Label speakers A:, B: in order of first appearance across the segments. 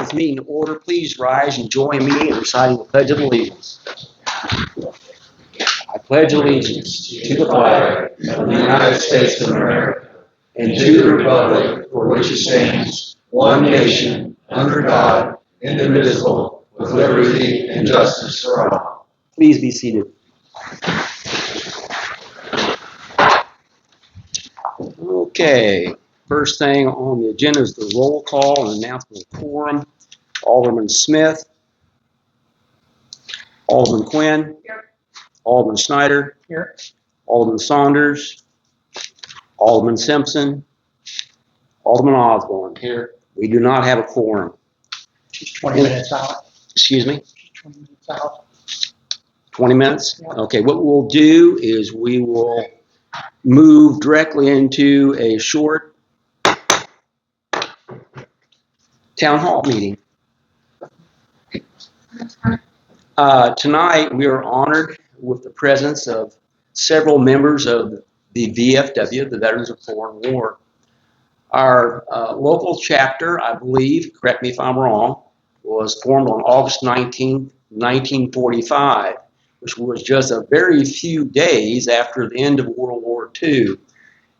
A: this meeting to order. Please rise and join me in reciting the Pledge of Allegiance. I pledge allegiance to the flag of the United States of America and to the republic for which it stands, one nation, under God, indivisible, with liberty and justice for all. Please be seated. Okay, first thing on the agenda is the roll call and announcement of quorum. Alderman Smith. Alderman Quinn. Here. Alderman Snyder. Here. Alderman Saunders. Alderman Simpson. Alderman Osborne. Here. We do not have a quorum.
B: She's 20 minutes out.
A: Excuse me?
B: She's 20 minutes out.
A: 20 minutes?
B: Yeah.
A: Okay, what we'll do is we will move directly into a short town hall meeting. Tonight we are honored with the presence of several members of the VFW, the Veterans of Foreign War. Our local chapter, I believe, correct me if I'm wrong, was formed on August 19, 1945, which was just a very few days after the end of World War II.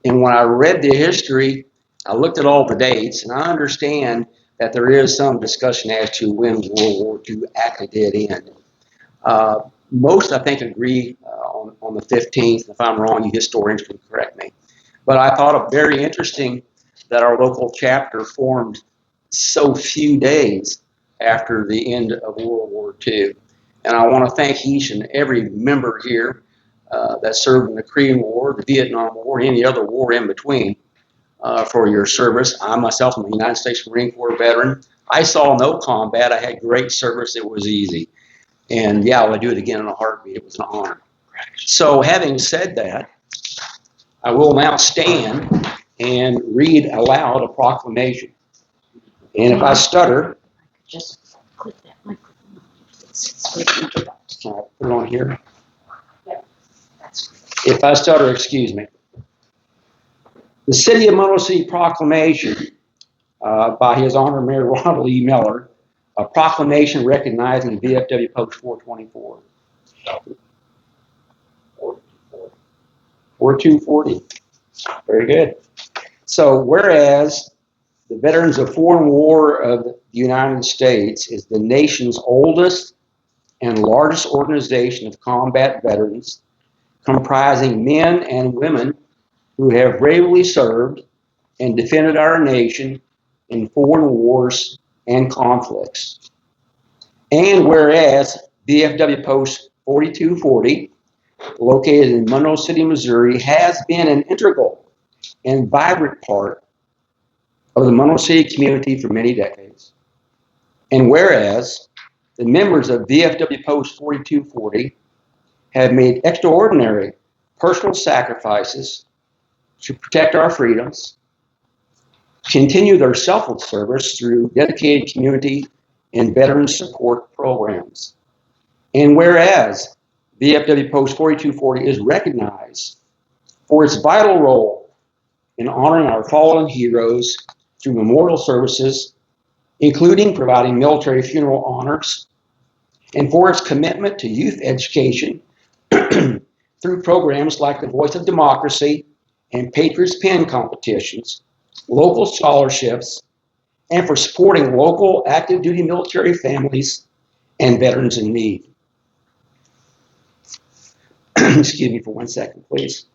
A: And when I read the history, I looked at all the dates, and I understand that there is some discussion as to when World War II actually did end. Most, I think, agree on the 15th. If I'm wrong, you historians can correct me. But I thought it very interesting that our local chapter formed so few days after the end of World War II. And I want to thank each and every member here that served in the Korean War, the Vietnam War, and any other war in between for your service. I myself am a United States Marine Corps veteran. I saw no combat. I had great service. It was easy. And yeah, I would do it again in a heartbeat. It was an honor. So having said that, I will now stand and read aloud a proclamation. And if I stutter,
C: just put that microphone on.
A: can I put it on here?
C: Yeah, that's great.
A: If I stutter, excuse me. The City of Monroe City Proclamation by His Honor Mayor Ronald E. Miller, a proclamation recognizing the VFW Post 424. 4240. Very good. So, whereas the Veterans of Foreign War of the United States is the nation's oldest and largest organization of combat veterans, comprising men and women who have bravely served and defended our nation in foreign wars and conflicts. And whereas VFW Post 4240, located in Monroe City, Missouri, has been an integral and vibrant part of the Monroe City community for many decades. And whereas the members of VFW Post 4240 have made extraordinary personal sacrifices to protect our freedoms, continue their selfless service through dedicated community and veteran support programs. And whereas VFW Post 4240 is recognized for its vital role in honoring our fallen heroes through memorial services, including providing military funeral honors, and for its commitment to youth education through programs like the Voice of Democracy and Patriots Pen competitions, local scholarships, and for supporting local active duty military families and veterans in need. Excuse me for 1 second, please.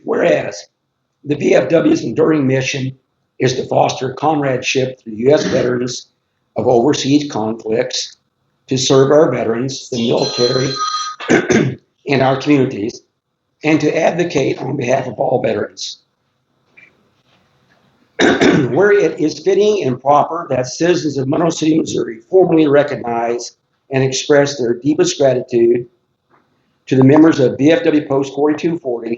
A: Whereas the VFW's enduring mission is to foster comradeship through U.S. veterans of overseas conflicts, to serve our veterans, the military, and our communities, and to advocate on behalf of all veterans. Where it is fitting and proper that citizens of Monroe City, Missouri formally recognize and express their deepest gratitude to the members of VFW Post 4240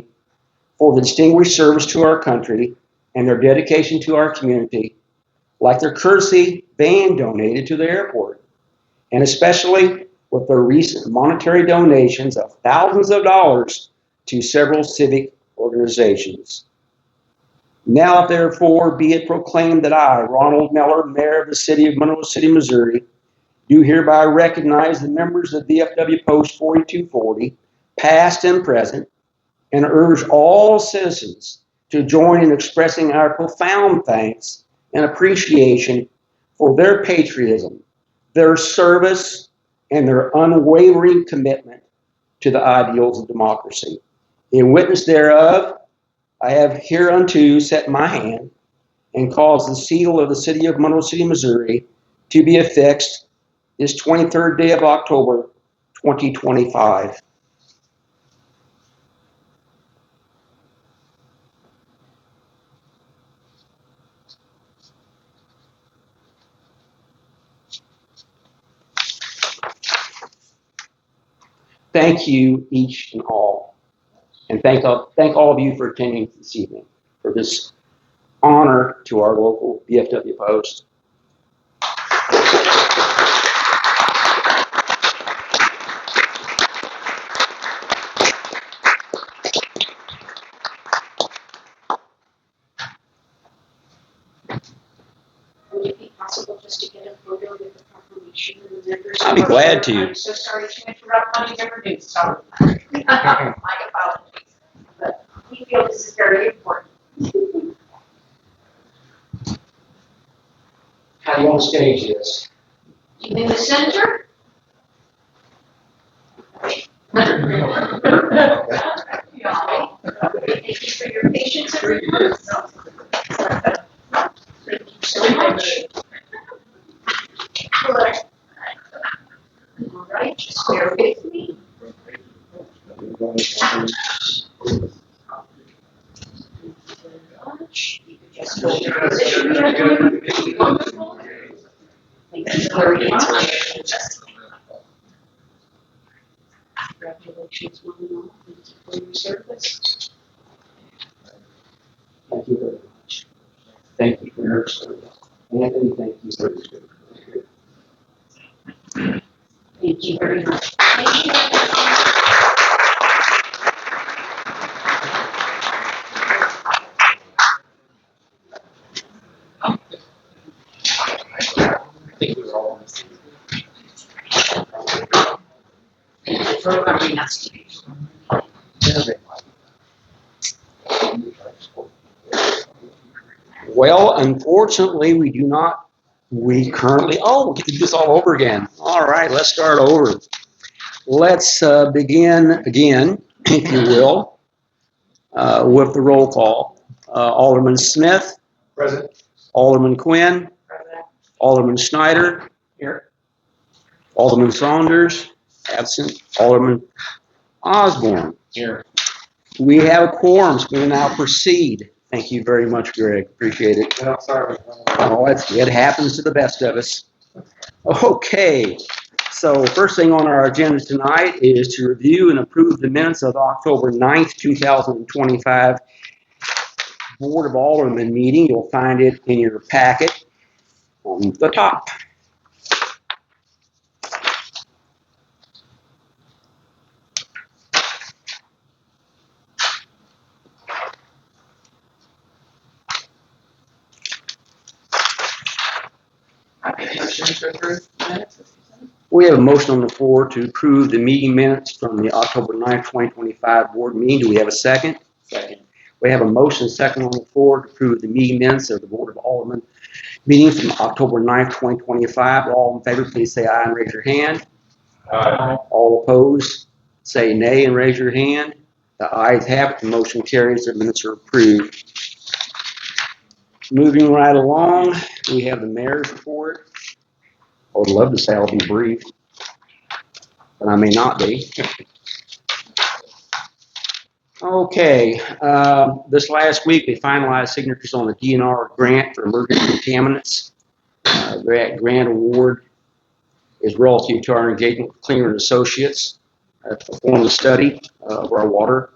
A: for the distinguished service to our country and their dedication to our community, like their courtesy van donated to the airport, and especially with their recent monetary donations of thousands of dollars to several civic organizations. Now, therefore, be it proclaimed that I, Ronald Miller, Mayor of the City of Monroe City, Missouri, do hereby recognize the members of VFW Post 4240, past and present, and urge all citizens to join in expressing our profound thanks and appreciation for their patriotism, their service, and their unwavering commitment to the ideals of democracy. In witness thereof, I have hereunto set my hand and caused the seal of the City of Monroe City, Missouri to be affixed this 23rd day of October, 2025. Thank you, each and all, and thank all of you for attending this evening for this honor to our local VFW Post.
C: Would it be possible just to get a photo with the proclamation and the members?
A: I'd be glad to.
B: I'm so sorry to interrupt one of your news, so my apologies. But we feel this is very important.
A: How do you want to stage this?
C: You in the center?
B: Thank you for your patience, everyone.
C: Thank you so much.
B: Good.
C: All right, just bear with me. You could just hold your position there. Wonderful. Thank you very much. Congratulations, one and all, for your service.
A: Thank you very much. Thank you for your service. Anthony, thank you for your service.
C: Thank you very much. Thank you.
A: I think we were all on the same.
C: Programming us.
A: Well, unfortunately, we currently, we get to do this all over again. All right, let's start over. Let's begin again, if you will, with the roll call. Alderman Smith.
D: Present.
A: Alderman Quinn. Alderman Snyder.
D: Here.
A: Alderman Saunders. Absent. Alderman Osborne.
D: Here.
A: We have a quorum, so we'll now proceed. Thank you very much, Greg. Appreciate it.
D: No, sorry.
A: Oh, it happens to the best of us. Okay, so first thing on our agenda tonight is to review and approve the minutes of October 9th, 2025 Board of Aldermen meeting. You'll find it in your packet on the top. We have a motion on the floor to approve the meeting minutes from the October 9th, 2025 board meeting. Do we have a second?
D: Second.
A: We have a motion second on the floor to approve the meeting minutes of the Board of Aldermen meeting from October 9th, 2025. All in favor, please say aye and raise your hand.
D: Aye.
A: All opposed, say nay and raise your hand. The ayes have it. The motion carries. The minutes are approved. Moving right along, we have the mayor's report. I would love to say I'll be brief, but I may not be. Okay, this last week we finalized signatures on the DNR grant for emerging contaminants. That grant award is relative to our engagement with Klinger and Associates to perform a study of our water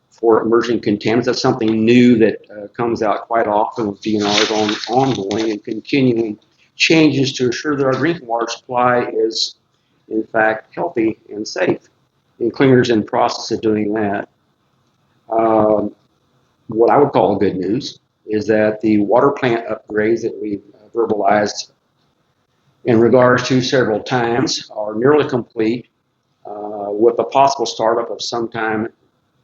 A: for emerging contaminants. That's something new that comes out quite often with DNR's ongoing and continuing changes to assure that our drinking water supply is, in fact, healthy and safe. And Klinger's in the process of doing that. What I would call good news is that the water plant upgrades that we've verbalized in regards to several times are nearly complete, with a possible startup of sometime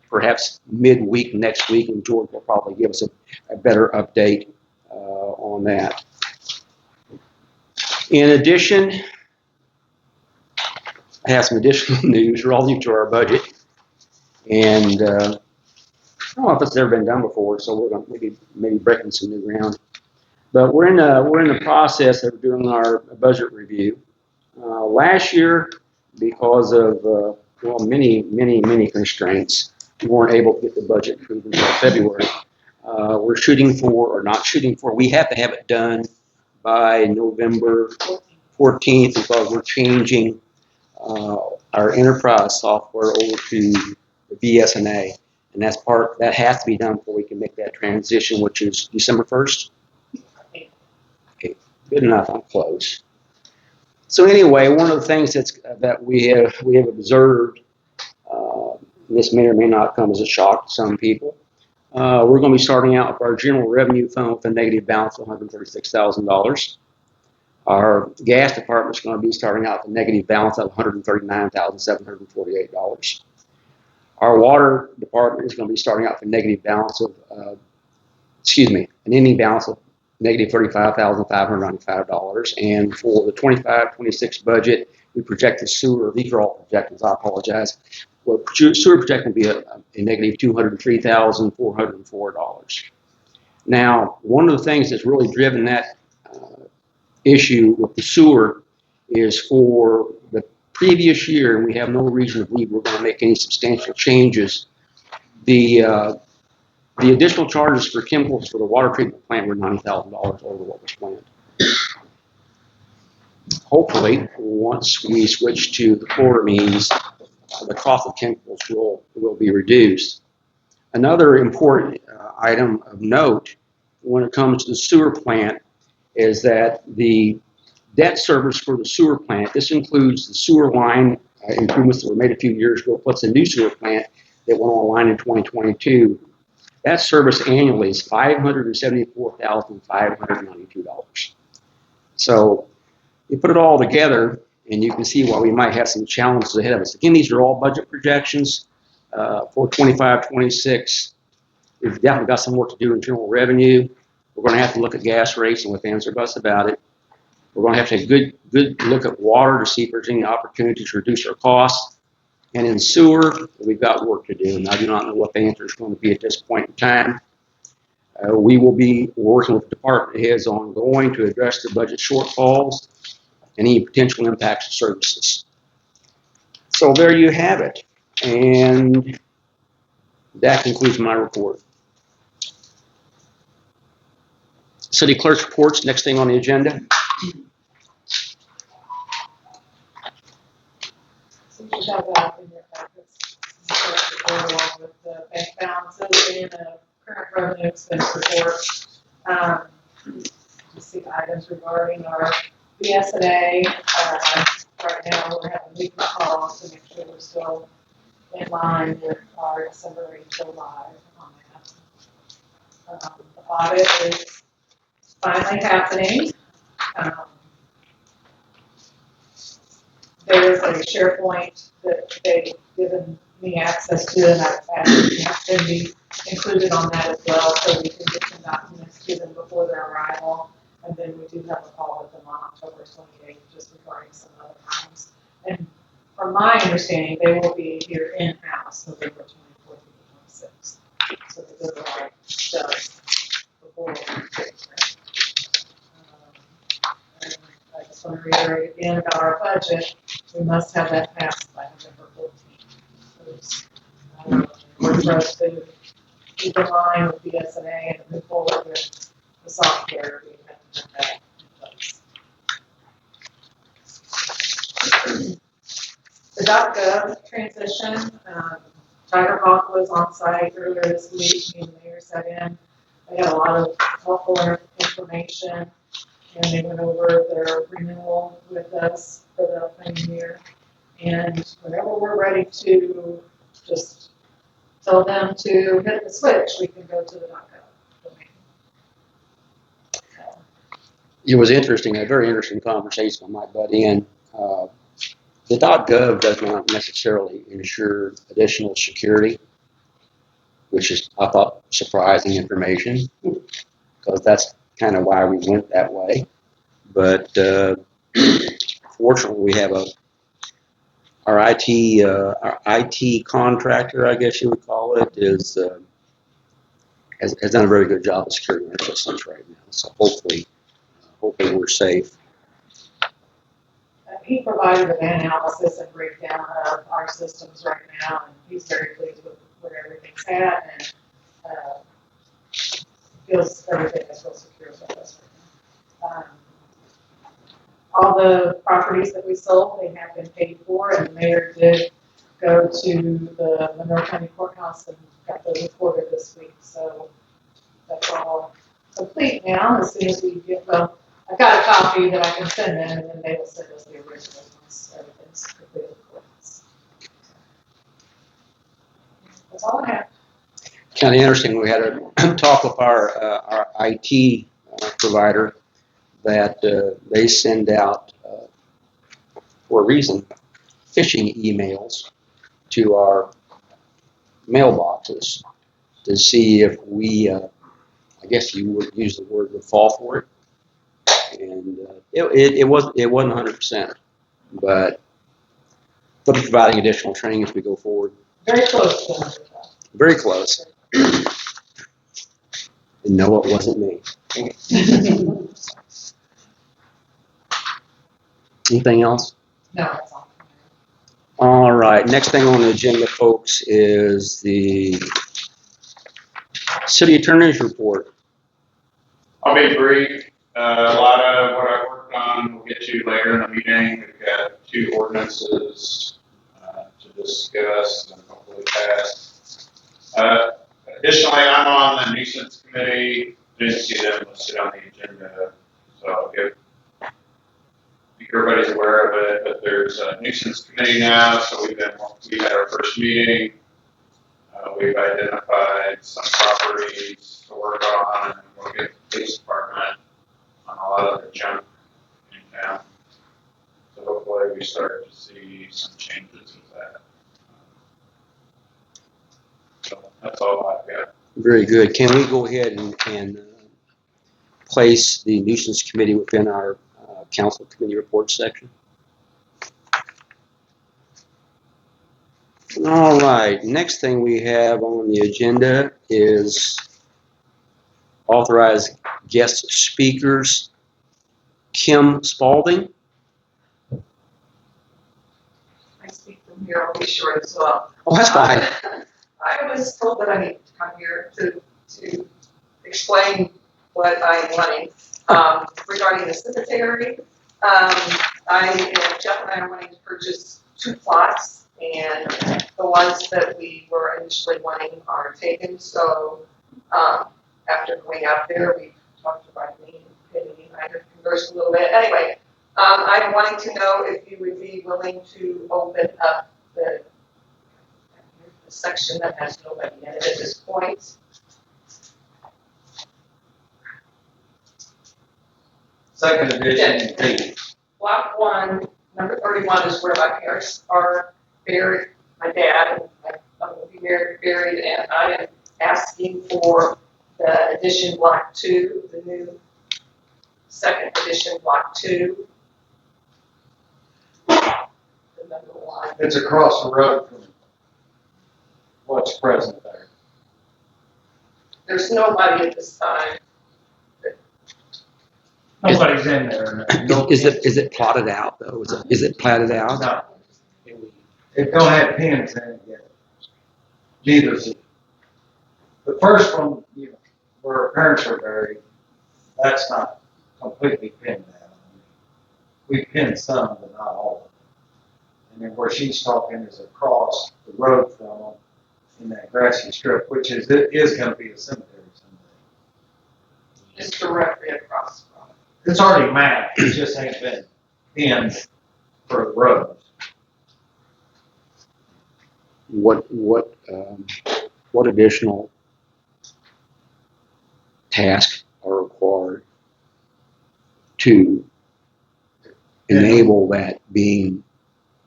A: perhaps midweek next week, and George will probably give us a better update on that. In addition, I have some additional news relative to our budget, and I don't know if it's ever been done before, so we're going to maybe breaking some new ground. But we're in the process of doing our budget review. Last year, because of many constraints, we weren't able to get the budget approved until February. We're shooting for, or not shooting for, we have to have it done by November 14th because we're changing our enterprise software over to the BSNA, and that has to be done before we can make that transition, which is December 1st. Okay, good enough. I'm close. So anyway, one of the things that we have observed, this may or may not come as a shock to some people. We're going to be starting out with our general revenue fund with a negative balance of $136,000. Our gas department is going to be starting out with a negative balance of $139,748. Our water department is going to be starting out with a negative balance of, an ending balance of negative $35,595. And for the 25-26 budget, we project the sewer, these are all projections, I apologize. Well, sewer projection will be a negative $203,404. Now, one of the things that's really driven that issue with the sewer is for the previous year, and we have no reason to believe we're going to make any substantial changes. The additional charges for chemicals for the water treatment plant were $90,000 over what was planned. Hopefully, once we switch to the chloramines, the cost of chemicals will be reduced. Another important item of note when it comes to the sewer plant is that the debt service for the sewer plant, this includes the sewer line improvements that were made a few years ago, plus a new sewer plant that went online in 2022. That service annually is $574,592. So you put it all together, and you can see why we might have some challenges ahead of us. Again, these are all budget projections for 25-26. We've definitely got some work to do in general revenue. We're going to have to look at gas rates, and with answer bus about it. We're going to have to take a good look at water to see if there's any opportunities to reduce our costs. And in sewer, we've got work to do, and I do not know what the answer is going to be at this point in time. We will be working with department heads ongoing to address the budget shortfalls and any potential impacts to services. So there you have it, and that concludes my report. City clerk's reports, next thing on the agenda.
D: So you should have that in your packets, along with the bank balances and the current revenue expense report. Just the items regarding our BSNA. Right now, we're having weekly calls to make sure we're still in line with our December rate go live on that. The audit is finally happening. There's a SharePoint that they've given me access to, and I've asked them to be included on that as well, so we can get some documents to them before their arrival. And then we do have a call with them on October 28th, just regarding some other items. And from my understanding, they will be here in-house November 24th and 26th. So the good light does before we get there. I just want to reiterate again about our budget. We must have that passed by November 14th. We're supposed to keep in line with BSNA and move forward with the software. We have to have that in place. The .gov transition, Tiger Hawk was on site earlier this week. Me and the mayor sat in. They had a lot of helpful information, and they went over their renewal with us for the upcoming year. And whenever we're ready to just tell them to hit the switch, we can go to the .gov domain.
A: It was interesting, a very interesting conversation I might butt in. The .gov does not necessarily ensure additional security, which is, I thought, surprising information, because that's kind of why we went that way. But fortunately, we have our IT contractor, I guess you would call it, has done a very good job of securing our systems right now. So hopefully we're safe.
D: He provided an analysis and breakdown of our systems right now, and he's very pleased with where everything's at, and feels everything is real secure with us right now. All the properties that we sold, they have been paid for, and the mayor did go to the Monroe County Courthouse and got those recorded this week, so that's all complete now. As soon as we get, well, I've got a copy that I can send them, and then they will send us the original once everything's completed. That's all I have.
A: Kind of interesting. We had a talk with our IT provider that they send out, for a reason, phishing emails to our mailboxes to see if we, I guess you would use the word, would fall for it. And it wasn't 100%, but they'll be providing additional training as we go forward.
D: Very close to 100%.
A: Very close. And no, it wasn't me. Anything else?
D: No, that's all.
A: All right. Next thing on the agenda, folks, is the city attorney's report.
C: I'll be brief. A lot of what I worked on we'll get to later in the meeting. We've got 2 ordinances to discuss and hopefully pass. Additionally, I'm on the nuisance committee. Didn't see them listed on the agenda, so I think everybody's aware of it. But there's a nuisance committee now, so we had our first meeting. We've identified some properties to work on, and we'll get the police department on a lot of the junk in town. So hopefully we start to see some changes with that. So that's all I've got.
A: Very good. Can we go ahead and place the nuisance committee within our council committee report section? All right. Next thing we have on the agenda is authorized guest speakers. Kim Spalding.
E: I speak from here, I'll be short as well.
A: Oh, that's fine.
E: I was told that I need to come here to explain what I'm wanting, regarding the cemetery. Jeff and I are wanting to purchase 2 plots, and the ones that we were initially wanting are taken, so, after going out there, we talked about me and Penny, and I had conversed a little bit. Anyway, I'm wanting to know if you would be willing to open up the section that has nobody in it at this point.
F: Second edition, D.
E: Block 1, number 31 is where my parents are buried, my dad, and I will be buried, and I am asking for the addition block 2, the new second edition block 2. The number 1.
F: It's across the road from what's present there.
E: There's nobody at this time.
F: Nobody's in there. No.
A: Is it plotted out though? Is it platted out?
F: No. It don't have pins in it yet. Neither is it. The first one, where her parents are buried, that's not completely pinned down. We pinned some, but not all of them. And then where she's talking is across the road from them in that grassy strip, which is going to be a cemetery someday.
E: Just directly across from it.
F: It's already mapped, it just ain't been pinned for the roads.
A: What additional tasks are required to enable that being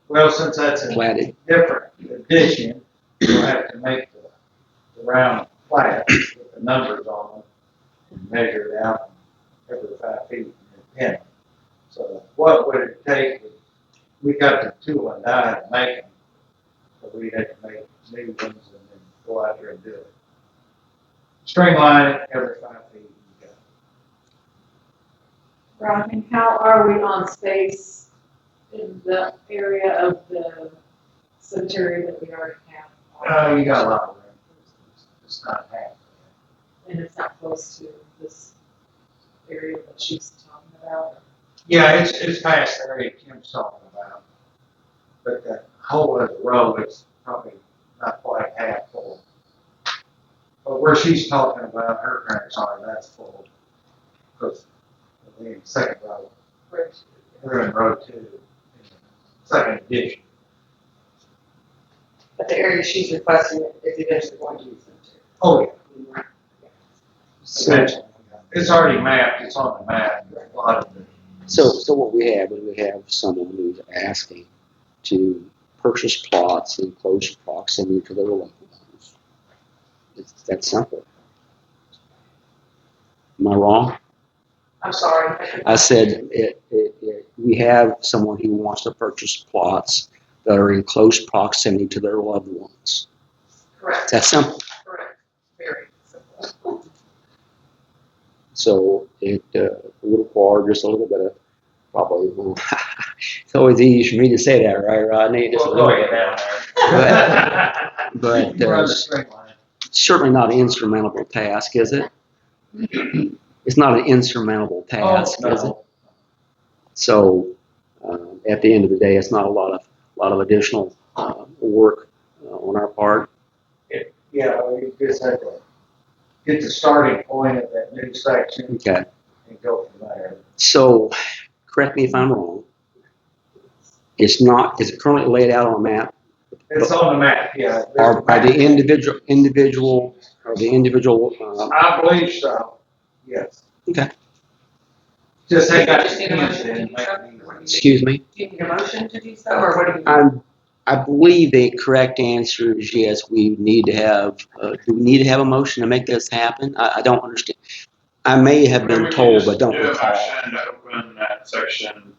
F: Well, since that's a
A: platted?
F: different addition, we'll have to make the round plat with the numbers on them and measure it out every 5 feet and pin them. So what would it take? We got the tool and die to make them, but we'd have to make new ones and then go out there and do it. String line it every 5 feet. And go.
D: Rodney, how are we on space in the area of the cemetery that we already have?
F: You got a lot of room. It's not half.
D: And it's not close to this area that she's talking about?
F: Yeah, it's past the area Kim's talking about. But the whole of the road is probably not quite half full. But where she's talking about, her parents are, that's full. Because the second road, we're in road 2, second edition.
E: But the area she's requesting is eventually going to be cemetery.
F: Oh, yeah.
A: So,
F: It's already mapped, it's on the map. A lot of it.
A: so what we have is we have someone who's asking to purchase plots in close proximity to their loved ones. It's that simple. Am I wrong?
E: I'm sorry.
A: I said we have someone who wants to purchase plots that are in close proximity to their loved ones.
E: Correct,
A: It's that simple.
E: correct. Very simple.
A: So it would require just a little bit of probably. It's always easy for me to say that, right, Rodney? Just a little bit. But
F: You run the string line.
A: certainly not an insurmountable task, is it? It's not an insurmountable task, is it?
F: No.
A: So at the end of the day, it's not a lot of additional work on our part.
F: Yeah, we just have to get the starting point of that new section
A: Okay.
F: and go from there.
A: So correct me if I'm wrong. It's not. Is it currently laid out on a map?
F: It's on the map, yeah.
A: Are the individual?
F: I believe so, yes.
A: Okay.
F: Just ain't got
E: Just
F: the
E: need a
F: pins
E: motion to
F: in,
E: do
F: make
E: so?
F: it easy.
A: Excuse me.
E: Do you need a motion to do so, or what do you?
A: I believe the correct answer is yes. We need to have. Do we need to have a motion to make this happen? I don't understand. I may have been told, but don't
C: Do a
A: recall.
C: motion to open that section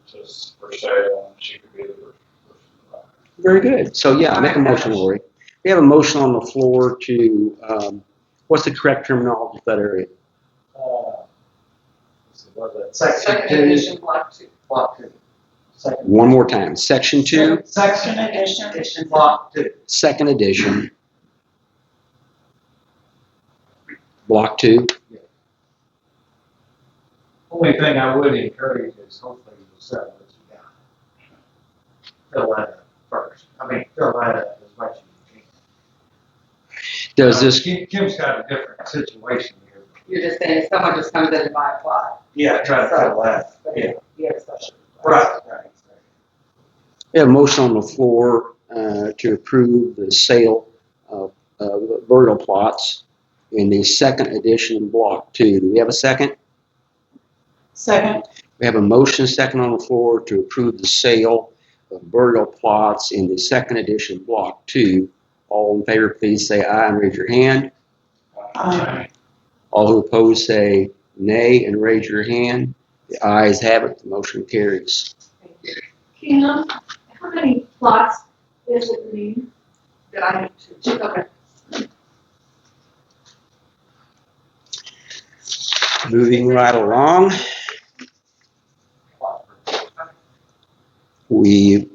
C: for sale, and she could be the first person to buy it.
A: Very good. So yeah, make a motion, Lori. We have a motion on the floor to. What's the correct terminology for that area?
F: Was it section
E: Second
F: 2?
E: edition, block 2.
F: Block 2. Second.
A: One more time. Section 2,
F: Section edition. Block 2.
A: second edition, block 2.
F: Only thing I would encourage is hopefully you'll sell what you got. Fill that up first. Fill that up as much as you can.
A: Does this?
F: Kim's got a different situation here.
E: You're just saying if someone just comes in and buy a plot.
F: Yeah, try to fill that. Yeah.
E: You have a special.
F: Right.
A: We have a motion on the floor to approve the sale of burial plots in the second edition, block 2. Do we have a second?
D: Second.
A: We have a motion second on the floor to approve the sale of burial plots in the second edition, block 2. All in favor, please say aye and raise your hand.
D: Aye.
A: All who oppose say nay and raise your hand. The ayes have it. The motion carries.
B: Kim, how many plots is it need?
E: Did I need to? Okay.
A: Moving right along, we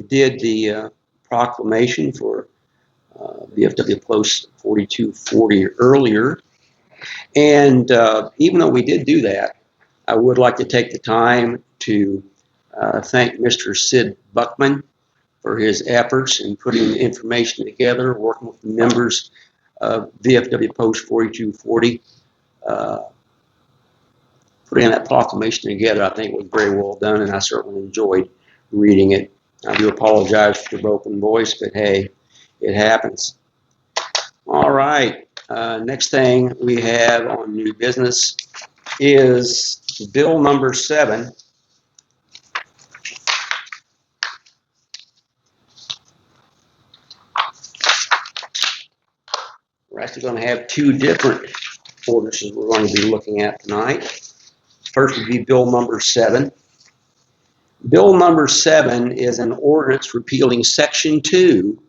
A: did the proclamation for VFW Post 4240 earlier. And even though we did do that, I would like to take the time to thank Mr. Sid Buckman for his efforts in putting the information together, working with the members of VFW Post 4240. Putting that proclamation together, I think it was very well done, and I certainly enjoyed reading it. I do apologize for the broken voice, but hey, it happens. All right, next thing we have on new business is Bill number 7. We're actually going to have two different ordinances we're going to be looking at tonight. First would be Bill number 7. Bill number 7 is an ordinance repealing Section 2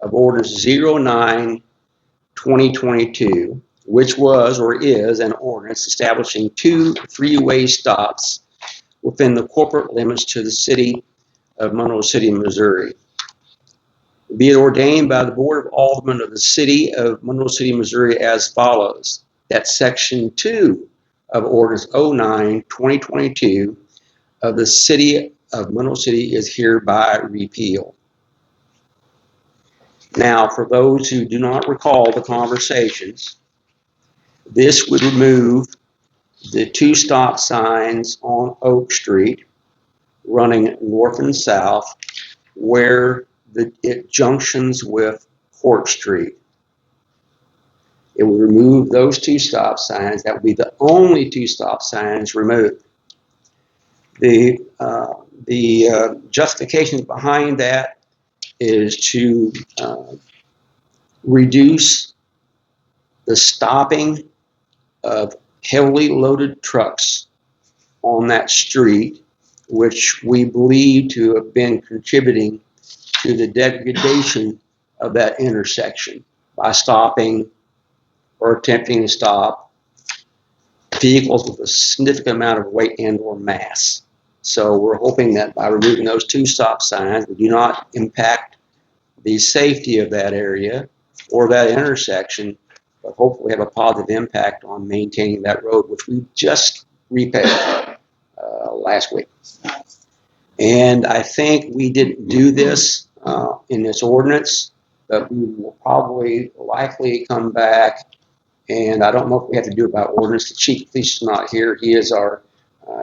A: of Ordinance 09-2022, which was or is an ordinance establishing 2 three-way stops within the corporate limits to the city of Monroe City, Missouri. Be it ordained by the Board of Aldermen of the city of Monroe City, Missouri as follows. That Section 2 of Ordinance 09-2022 of the city of Monroe City is hereby repealed. Now, for those who do not recall the conversations, this would remove the 2 stop signs on Oak Street running north and south where it junctions with Court Street. It would remove those 2 stop signs. That would be the only 2 stop signs removed. The justification behind that is to reduce the stopping of heavily loaded trucks on that street, which we believe to have been contributing to the degradation of that intersection by stopping or attempting to stop vehicles with a significant amount of weight and or mass. So we're hoping that by removing those 2 stop signs, we do not impact the safety of that area or that intersection, but hopefully have a positive impact on maintaining that road, which we just repaved last week. And I think we didn't do this in this ordinance, but we will probably likely come back, and I don't know if we have to do it by ordinance. The chief of police is not here. He is our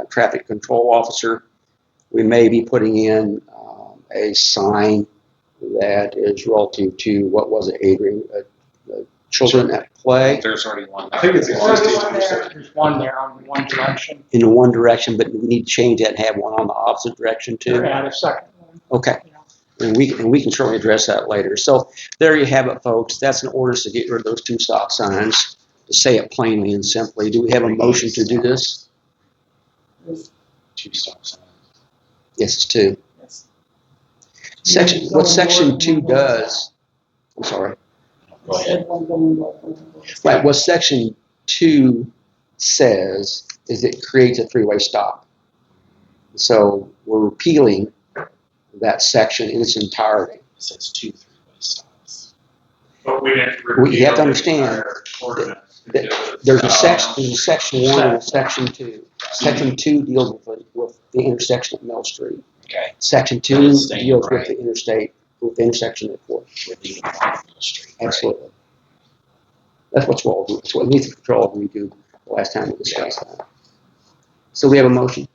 A: traffic control officer. We may be putting in a sign that is relative to, what was it, Adrian? Children at play.
G: There's already one.
F: I think it's
H: There's one there on one direction.
A: In one direction, but we need to change that and have one on the opposite direction too.
H: Add a second one.
A: Okay. And we can certainly address that later. So there you have it, folks. That's an ordinance to get rid of those 2 stop signs, to say it plainly and simply. Do we have a motion to do this?
G: 2 stop signs.
A: Yes, it's 2.
H: Yes.
A: What Section 2 does, I'm sorry.
G: Go ahead.
A: Right, what Section 2 says is it creates a 3-way stop. So we're repealing that section in its entirety.
G: It says 2 three-way stops.
C: But we didn't
A: Well, you have to
C: repeal the
A: understand
C: entire ordinance.
A: There's a section 1 and a section 2. Section 2 deals with the intersection at Mill Street.
G: Okay.
A: Section
G: But
A: 2
G: it's staying
A: deals with
G: right.
A: the interstate, with the intersection at Fort.
G: We're leaving one on the street. Right?
A: Absolutely. That's what we'll do. That's what needs to control we do the last time we discussed that. So we have a motion.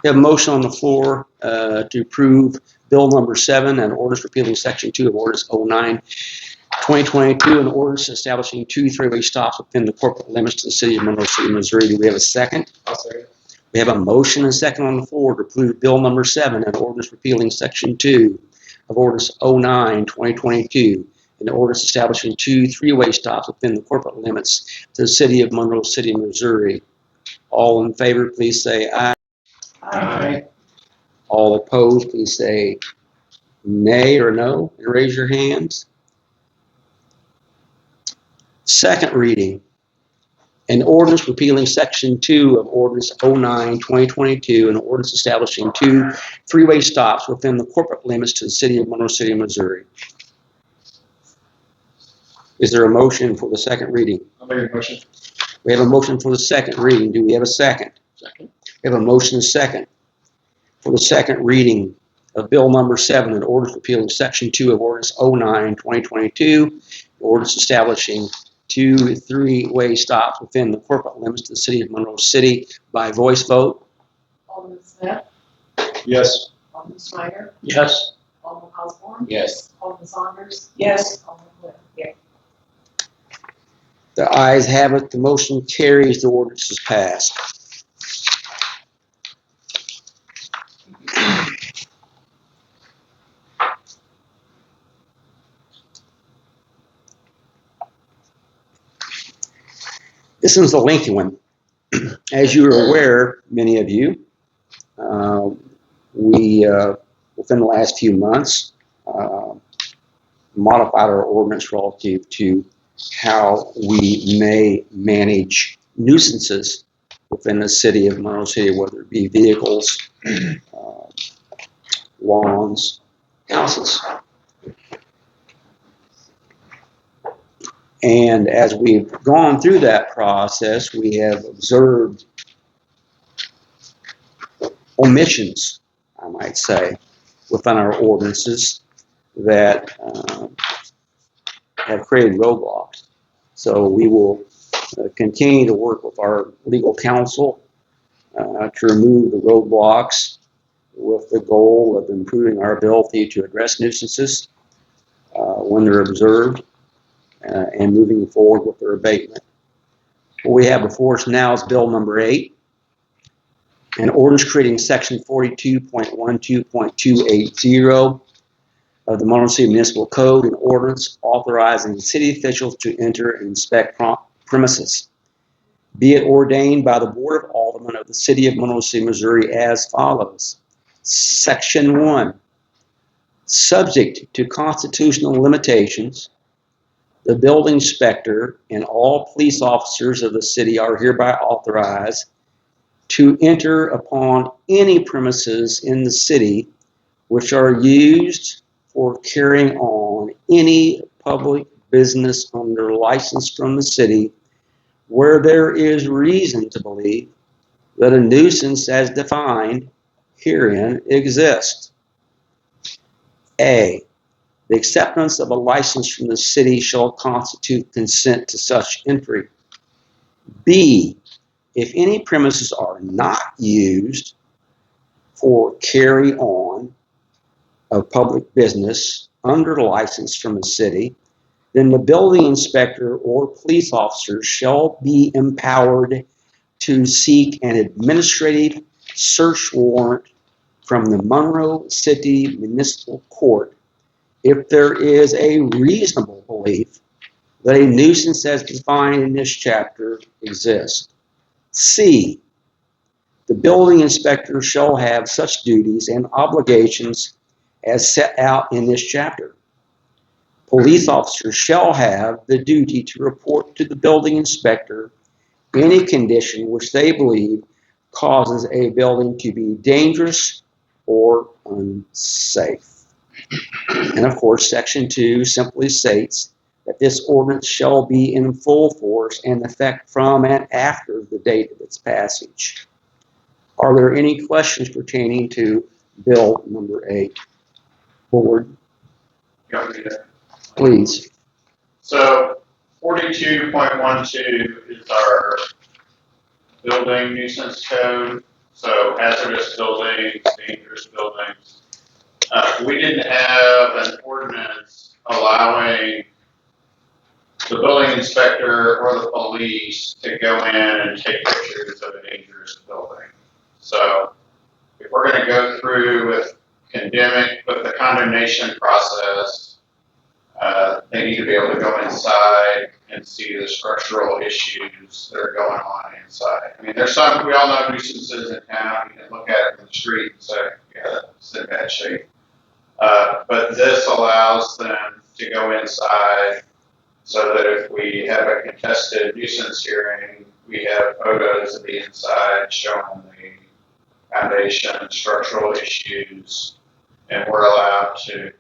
A: We have a motion on the floor to approve Bill number 7, an ordinance repealing Section 2 of Ordinance 09-2022, an ordinance establishing 2 three-way stops within the corporate limits to the city of Monroe City, Missouri. Do we have a second?
F: I'll say it.
A: We have a motion and a second on the floor to approve Bill number 7, an ordinance repealing Section 2 of Ordinance 09-2022, an ordinance establishing 2 three-way stops within the corporate limits to the city of Monroe City, Missouri. All in favor, please say aye.
H: Aye.
A: All opposed, please say nay or no, and raise your hands. Second reading. An ordinance repealing Section 2 of Ordinance 09-2022, an ordinance establishing 2 three-way stops within the corporate limits to the city of Monroe City, Missouri. Is there a motion for the second reading?
F: I'll make a motion.
A: We have a motion for the second reading. Do we have a second?
H: Second.
A: We have a motion and a second for the second reading of Bill number 7, an ordinance repealing Section 2 of Ordinance 09-2022, ordinance establishing 2 three-way stops within the corporate limits to the city of Monroe City by voice vote.
D: Alderman Smith,
F: Yes.
D: Alderman Snyder,
H: Yes.
D: Alderman Osborne,
G: Yes.
D: Alderman Saunders,
H: Yes.
D: Alderman Flynn. Yeah.
A: The ayes have it, the motion carries, the ordinance is passed. This one's a lengthy one. As you are aware, many of you, we, within the last few months, modified our ordinance relative to how we may manage nuisances within the city of Monroe City, whether it be vehicles, lawns, houses. And as we've gone through that process, we have observed omissions, I might say, within our ordinances that have created roadblocks. So we will continue to work with our legal counsel to remove the roadblocks with the goal of improving our ability to address nuisances when they're observed and moving forward with their abatement. What we have before us now is Bill number 8, an ordinance creating section 42.12.280 of the Monroe City Municipal Code, an ordinance authorizing city officials to enter and inspect premises. Be it ordained by the Board of Aldermen of the City of Monroe City, Missouri as follows. Section 1, subject to constitutional limitations, the building inspector and all police officers of the city are hereby authorized to enter upon any premises in the city which are used for carrying on any public business under license from the city where there is reason to believe that a nuisance as defined herein exists. A, the acceptance of a license from the city shall constitute consent to such entry. B, if any premises are not used for carry on of public business under license from the city, then the building inspector or police officer shall be empowered to seek an administrative search warrant from the Monroe City Municipal Court if there is a reasonable belief that a nuisance as defined in this chapter exists. C, the building inspector shall have such duties and obligations as set out in this chapter. Police officers shall have the duty to report to the building inspector any condition which they believe causes a building to be dangerous or unsafe. And of course, Section 2 simply states that this ordinance shall be in full force and effect from and after the date of its passage. Are there any questions pertaining to Bill number 8? Board, please.
C: So 42.12 is our building nuisance code. So hazardous buildings, dangerous buildings. We didn't have an ordinance allowing the building inspector or the police to go in and take pictures of a dangerous building. So if we're going to go through with the condemnation process, they need to be able to go inside and see the structural issues that are going on inside. I mean, there's some, we all know nuisances in town. You can look at it from the street and say, yeah, it's in bad shape. But this allows them to go inside so that if we have a contested nuisance hearing, we have photos of the inside showing the foundation, structural issues, and we're allowed to, it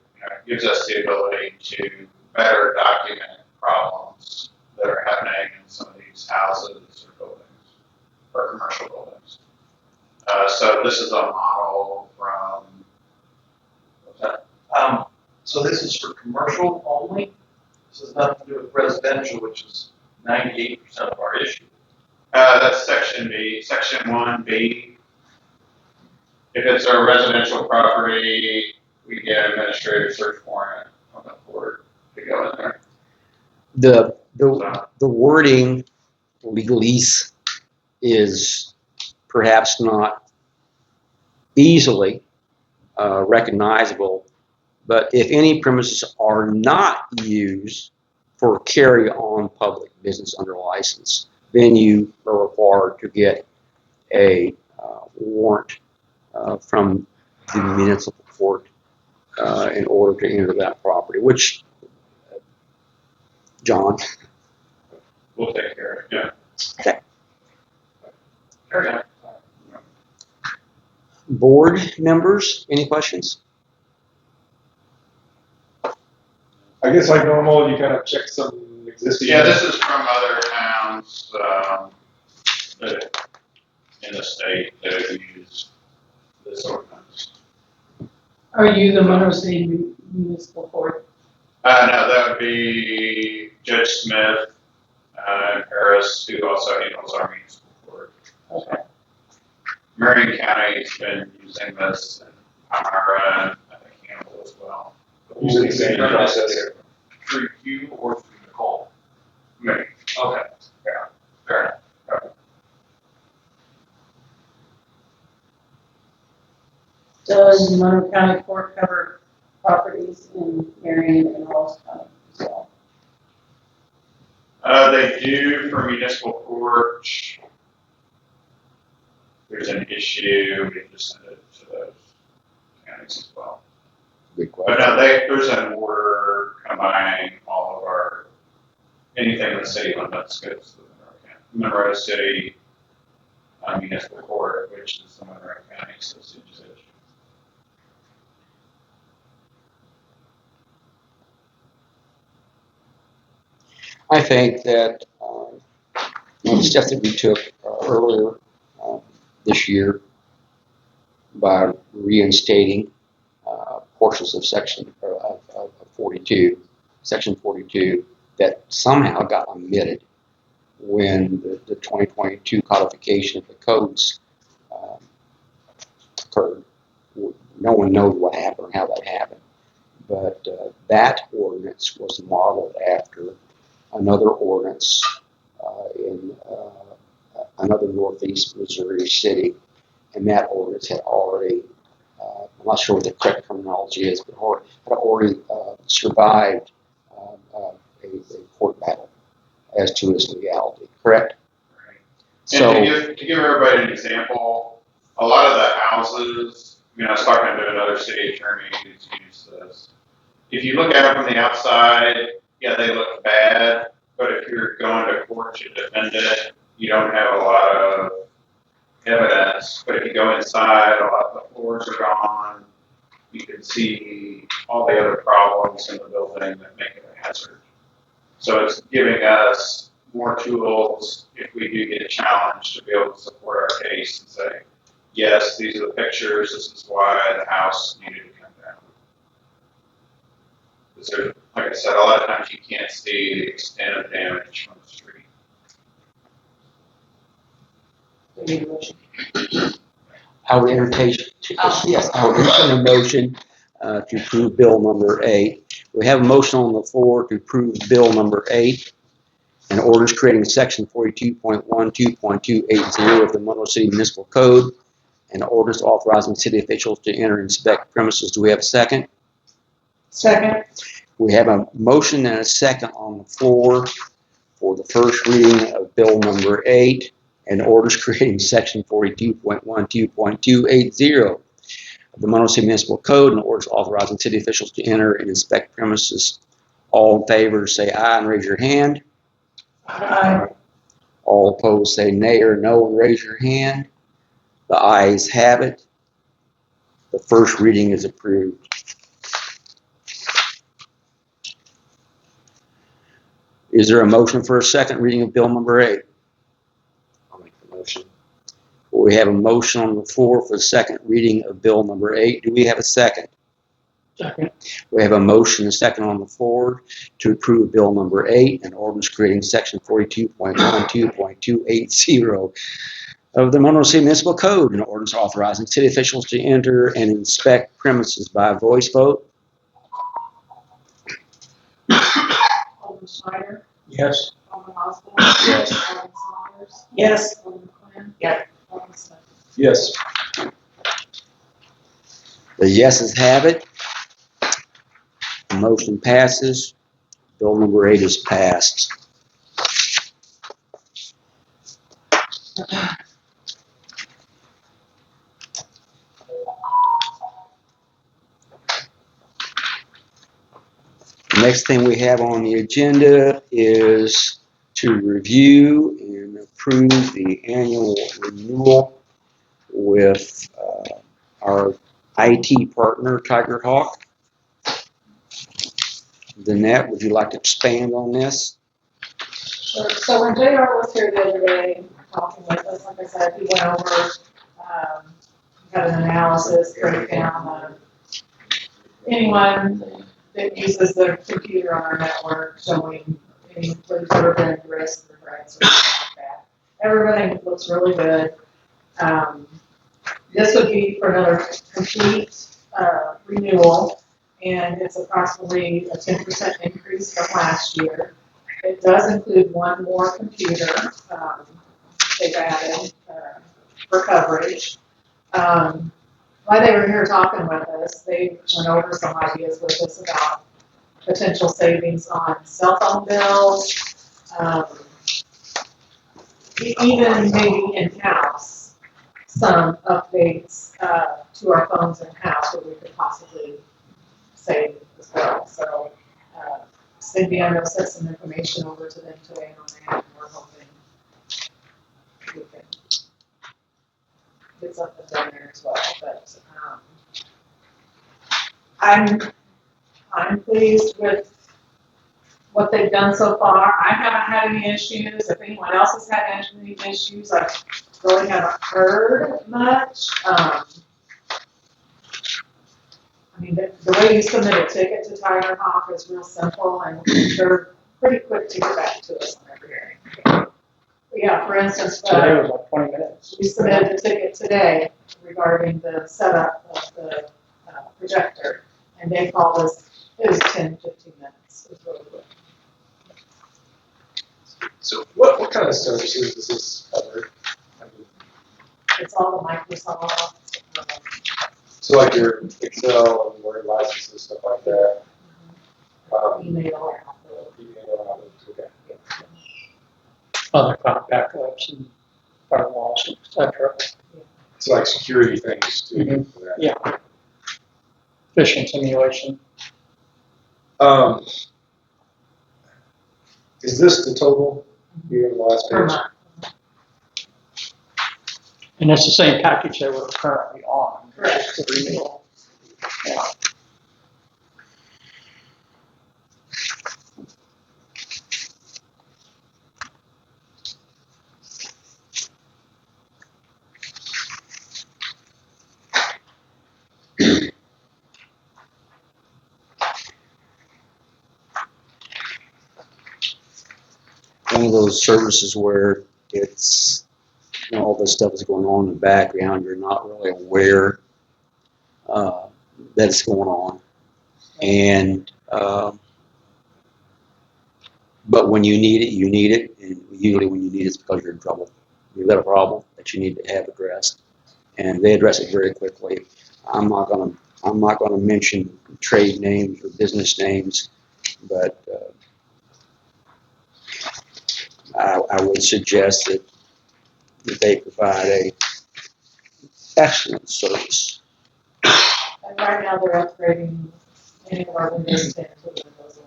C: gives us the ability to better document problems that are happening in some of these houses or buildings, or commercial buildings. So this is a model from, what's that?
F: So this is for commercial only? This has nothing to do with residential, which is 98% of our issue.
C: That's section B, section 1B. If it's a residential property, we get administrative search warrant on the court to go in there.
A: The the wording legalese is perhaps not easily recognizable, but if any premises are not used for carry-on public business under license, then you are required to get a warrant from the municipal court in order to enter that property, which, John?
C: We'll take care of it, yeah.
A: Okay.
C: Okay.
A: Board members, any questions?
I: I guess like normal, you kind of check some existing.
C: Yeah, this is from other towns, that in the state that have used this ordinance.
D: Are you the Monroe City Municipal Court?
C: No, that would be Judge Smith, in Paris, who also handles our municipal court.
D: Okay.
C: Marion County's been using this, and Palmyra, and I think Campbell as well.
I: Using the same process.
C: Through you or through Nicole? Me. Okay, yeah, fair enough.
J: Does Monroe County Court cover properties in Marion and Rolls County as well?
C: They do for municipal court. If there's an issue, we can just send it to those counties as well.
A: Good
C: But
A: question.
C: no, there's an order combining all of our, anything in the city limits goes to the Monroe City Municipal Court, which is the Monroe County Association.
A: I think that the steps that we took earlier this year by reinstating portions of section of 42, section 42, that somehow got omitted when the 2022 codification of the codes occurred. No one knows what happened or how that happened, but that ordinance was modeled after another ordinance in another northeast Missouri city, and that ordinance had already, I'm not sure what the correct terminology is, but had already survived a court battle as to its legality, correct?
C: Right.
A: So,
C: And to give everybody an example, a lot of the houses, I was talking to another city attorney who's used this. If you look at them from the outside, yeah, they look bad, but if you're going to court to defend it, you don't have a lot of evidence. But if you go inside, a lot of the floors are gone. You can see all the other problems in the building that make it a hazard. So it's giving us more tools if we do get challenged to be able to support our case and say, yes, these are the pictures, this is why the house needed to come down. Because there, like I said, a lot of times you can't see the extent of damage from the street.
J: Do you need a motion?
A: I would entertain, yes, I would entertain a motion to approve bill number 8. We have a motion on the floor to approve bill number 8, an ordinance creating section 42.12.280 of the Monroe City Municipal Code, and ordinance authorizing city officials to enter and inspect premises. Do we have a second?
J: Second.
A: We have a motion and a second on the floor for the first reading of bill number 8, and orders creating section 42.12.280 of the Monroe City Municipal Code, and orders authorizing city officials to enter and inspect premises. All in favor say aye and raise your hand.
J: Aye.
A: All opposed say nay or no and raise your hand. The ayes have it. The first reading is approved. Is there a motion for a second reading of bill number 8?
G: I'll make the motion.
A: We have a motion on the floor for the second reading of bill number 8. Do we have a second?
H: Second.
A: We have a motion and a second on the floor to approve bill number 8, an ordinance creating section 42.12.280 of the Monroe City Municipal Code, an ordinance authorizing city officials to enter and inspect premises by voice vote.
J: Alderman Schneider?
H: Yes.
D: Alderman Osborne.
A: Yes.
D: Alderman Saunders.
J: Yes.
D: Alderman Quinn.
E: Yes.
D: Alderman Smith.
I: Yes.
A: The yeses have it. The motion passes. Bill number 8 is passed. The next thing we have on the agenda is to review and approve the annual renewal with our IT partner, Tiger Hawk. Danette, would you like to expand on this?
D: Sure. So when JR was here the other day, talking with us, like I said, he went over, had an analysis, breakdown of anyone that uses the computer on our network, showing any preserved risk or threats or something like that. Everything looks really good. This would be for another complete renewal, and it's approximately a 10% increase from last year. It does include one more computer they've added for coverage. While they were here talking with us, they went over some ideas with us about potential savings on cell phone bills, even maybe in-house, some updates to our phones in-house where we could possibly save as well. So Cindy, I know, sent some information over to them today on that, and we're hoping we can get something done there as well. But I'm pleased with what they've done so far. I haven't had any issues. If anyone else has had any issues, I really haven't heard much. I mean, the way you submit a ticket to Tiger Hawk is real simple, and they're pretty quick to get back to us on every hearing. But yeah, for instance,
H: Today was like 20 minutes.
D: we submitted the ticket today regarding the setup of the projector, and they called us. It was 10, 15 minutes. It was really quick.
I: So what kind of services does this cover? I mean,
D: It's all the Microsoft.
I: so like your Excel and Word licenses, stuff like that.
D: Email.
I: Email, okay.
H: Other cloud backups and firewalls, et cetera.
I: So like security things too.
H: Mhm.
I: For that.
H: Yeah. Phishing simulation.
I: Is this the total here on the last
D: Per
I: page?
D: month.
H: And it's the same package that we're currently on.
D: Correct.
H: The renewal. Yeah.
A: One of those services where it's, all this stuff is going on in the background, you're not really aware that it's going on. And, but when you need it, you need it. And usually when you need it, it's because you're in trouble. You've got a problem that you need to have addressed. And they address it very quickly. I'm not gonna mention trade names or business names, but I would suggest that they provide a excellent service.
D: And right now they're upgrading any of our Windows 10 to Windows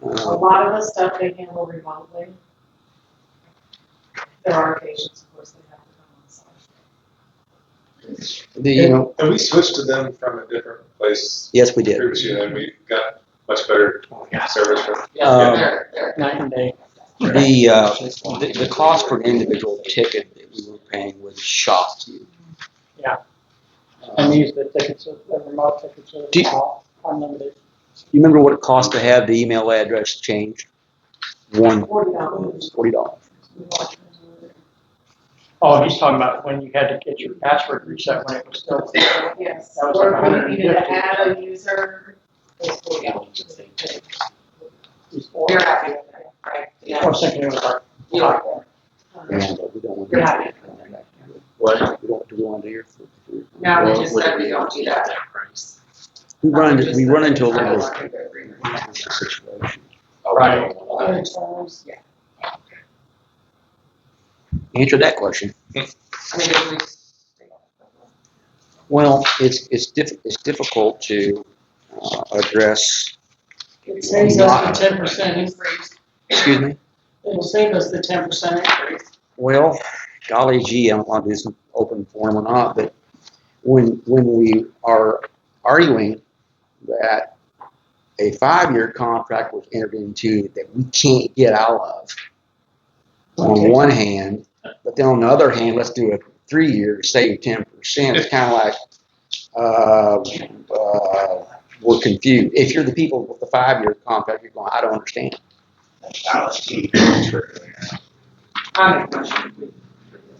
D: 11. A lot of the stuff they handle remotely. There are occasions, of course, they have to come on site.
I: And we switched to them from a different place
A: Yes, we did.
I: previously, and we got much better service from.
H: Night and day.
A: The cost for an individual ticket that we were paying would shock you.
H: Yeah. And these, the tickets, the remote tickets
A: Do you-
H: are all unlimited.
A: You remember what it cost to have the email address changed? $40.
D: $40.
H: Oh, he's talking about when you had to get your password reset when it was still there.
D: Yes,
H: That was
D: or
H: like
D: when you needed to
H: 150.
D: add a user basically,
G: Gallons of thing tanks.
B: You're happy with that, right?
H: I
B: Yeah.
H: was thinking it was like,
B: You like that?
A: Yeah, but we don't want to.
B: You're happy.
G: What?
A: We don't do one here.
B: No, we
G: Well,
B: just
G: what
B: said
G: do
B: we don't do that.
G: price?
A: We run into a
B: I don't
A: little
B: want to go green.
A: situation.
G: Oh,
H: Right.
J: Other times,
A: Answer that question.
B: I mean, if we.
A: Well, it's difficult to address.
J: it saves us the 10% increase.
A: Excuse me.
J: It'll save us the 10% increase.
A: Well, golly gee, I don't want to do some open forum or not, but when we are arguing that a 5-year contract was entered into that we can't get out of, on one hand, but then on the other hand, let's do a 3-year, save 10%. It's kind of like we're confused. If you're the people with the 5-year contract, you're going, I don't understand.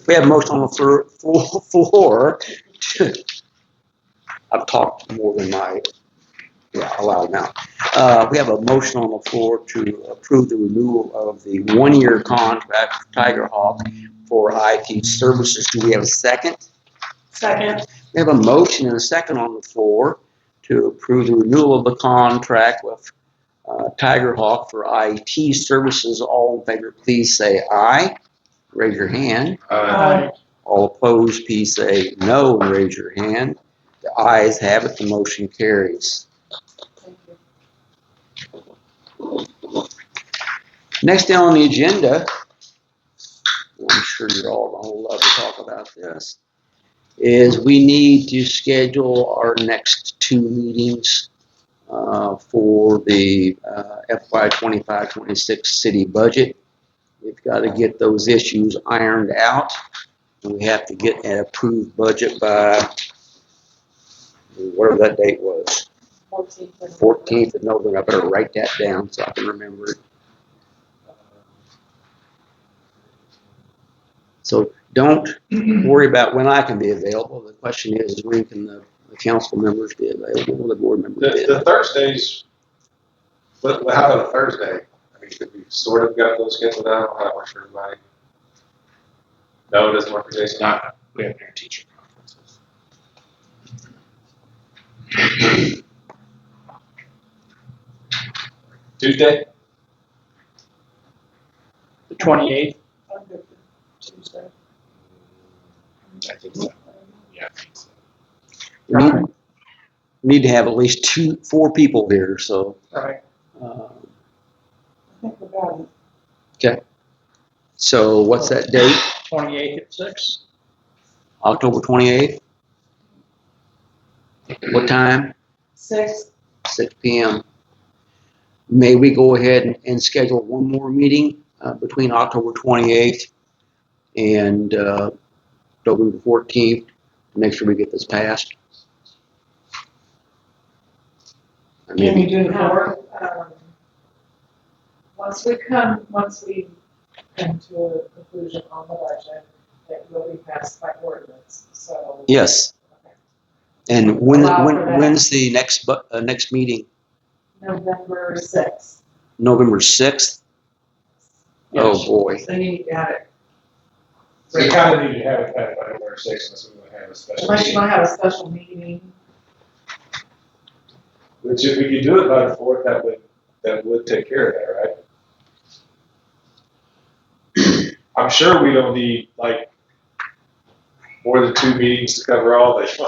A: We have a motion on the floor. I've talked more than my allowed now. We have a motion on the floor to approve the renewal of the 1-year contract for Tiger Hawk for IT services. Do we have a second?
J: Second.
A: We have a motion and a second on the floor to approve the renewal of the contract with Tiger Hawk for IT services. All in favor, please say aye. Raise your hand. All opposed, please say no and raise your hand. The ayes have it, the motion carries. Next down on the agenda, I'm sure you're all going to love to talk about this, is we need to schedule our next 2 meetings for the FY 25-26 city budget. We've got to get those issues ironed out. And we have to get an approved budget by whatever that date was, 14th of November. I better write that down so I can remember it. So don't worry about when I can be available. The question is when can the council members be available, the board members be
I: The
A: available.
I: Thursdays, how about a Thursday? I mean, could we sort of got those scheduled out? How that works for everybody? No, it doesn't work for Jason?
G: Not, we have parent teacher conferences.
I: Tuesday?
H: the 28th.
J: Tuesday.
G: I think so. Yeah, I think so.
A: We need to have at least 4 people here, so.
H: Right.
J: I think we got it.
A: Okay. So what's that date?
H: 28th at 6.
A: October 28th? What time?
J: 6.
A: 6 p.m. May we go ahead and schedule one more meeting between October 28th and November 14th to make sure we get this passed? I
J: Can we
A: mean,
J: do the 4th?
D: Once we come to a conclusion on the budget, it will be passed by ordinance, so.
A: yes.
D: Okay.
A: And when's the next meeting?
D: November 6th.
A: November 6th? Oh,
H: Yes.
A: boy.
D: So you need to have it.
I: So you kind of need to have it passed by November 6th unless we want to have a special
D: Unless you
I: meeting.
D: want to have a special meeting.
I: Which if we could do it by the 4th, that would take care of that, right? I'm sure we don't need like more than 2 meetings to cover all this.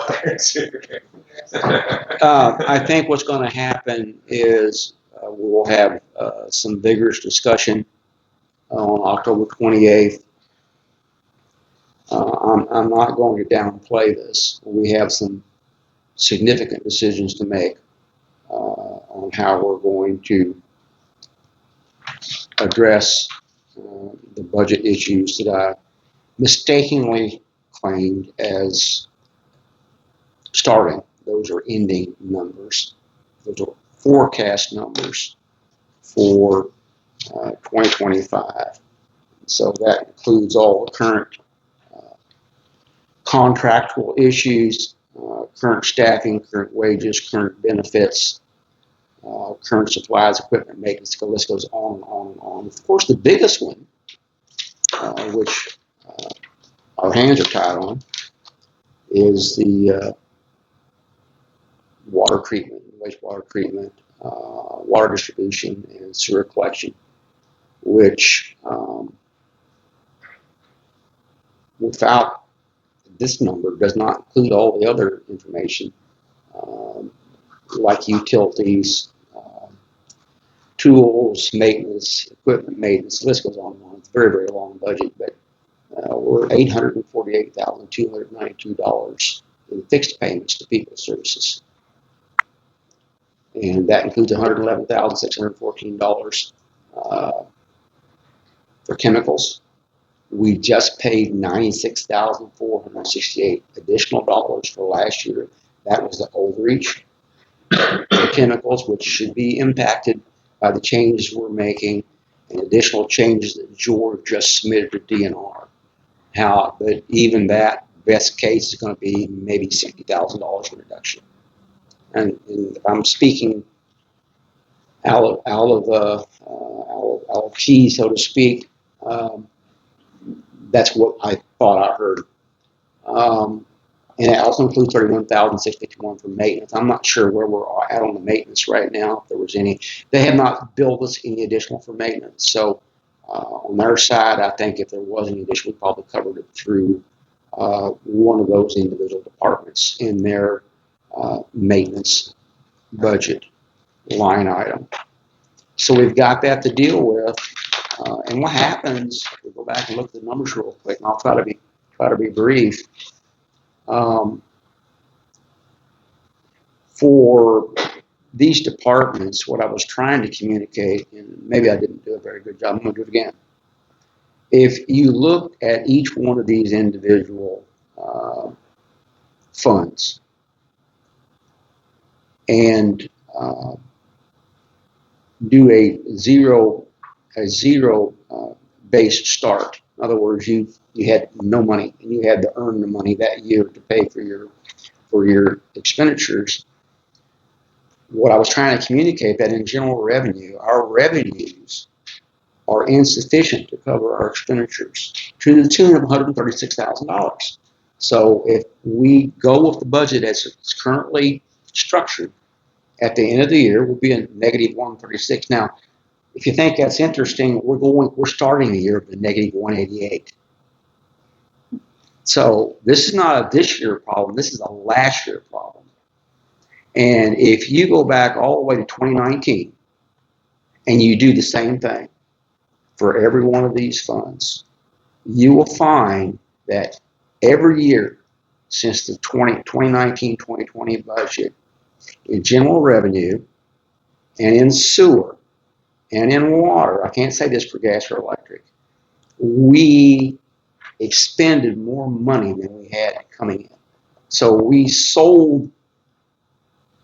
A: I think what's going to happen is we'll have some vigorous discussion on October 28th. I'm not going to downplay this. We have some significant decisions to make on how we're going to address the budget issues that I mistakenly claimed as starting. Those are ending numbers. Those are forecast numbers for 2025. So that includes all the current contractual issues, current staffing, current wages, current benefits, current supplies, equipment, maintenance, the list goes on and on and on. Of course, the biggest one, which our hands are tied on, is the water treatment, wastewater treatment, water distribution, and sewer collection, which without this number does not include all the other information, like utilities, tools, maintenance, equipment maintenance. The list goes on and on. It's a very, very long budget, but we're $848,292 in fixed payments to people services. And that includes $111,614 for chemicals. We just paid $96,468 additional dollars for last year. That was the overreach for chemicals, which should be impacted by the changes we're making and additional changes that George just submitted to DNR. But even that, best case is going to be maybe $60,000 reduction. And if I'm speaking out of key, so to speak, that's what I thought I heard. And it also includes $31,651 for maintenance. I'm not sure where we're at on the maintenance right now, if there was any. They have not billed us any additional for maintenance. So on their side, I think if there was any additional, we probably covered it through one of those individual departments in their maintenance budget line item. So we've got that to deal with. And what happens, we'll go back and look at the numbers real quick, and I'll try to be brief. For these departments, what I was trying to communicate, and maybe I didn't do a very good job, I'm going to do it again. If you look at each one of these individual funds and do a zero based start. In other words, you had no money and you had to earn the money that year to pay for your expenditures. What I was trying to communicate that in general revenue, our revenues are insufficient to cover our expenditures to the tune of $136,000. So if we go with the budget as it's currently structured, at the end of the year, we'll be in negative 136. Now, if you think that's interesting, we're starting the year with a negative 188. So this is not a this year problem. This is a last year problem. And if you go back all the way to 2019 and you do the same thing for every one of these funds, you will find that every year since the 2019-2020 budget, in general revenue and in sewer and in water, I can't say this for gas or electric, we expended more money than we had coming in. So we sold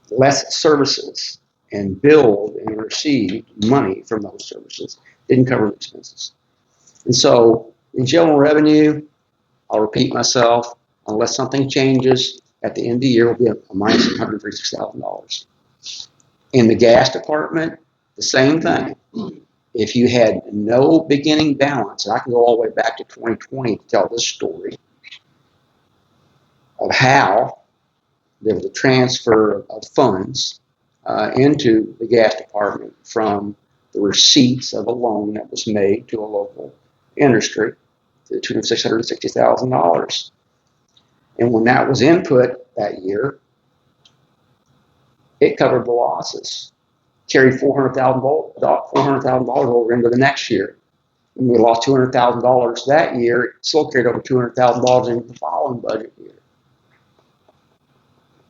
A: less services and billed and received money from those services. Didn't cover the expenses. And so in general revenue, I'll repeat myself, unless something changes at the end of the year, will be a minus $136,000. In the gas department, the same thing. If you had no beginning balance, and I can go all the way back to 2020 to tell this story of how there was a transfer of funds into the gas department from the receipts of a loan that was made to a local industry to the tune of $660,000. And when that was input that year, it covered the losses. Carried $400,000 over into the next year. And we lost $200,000 that year. It still carried over $200,000 into the following budget year.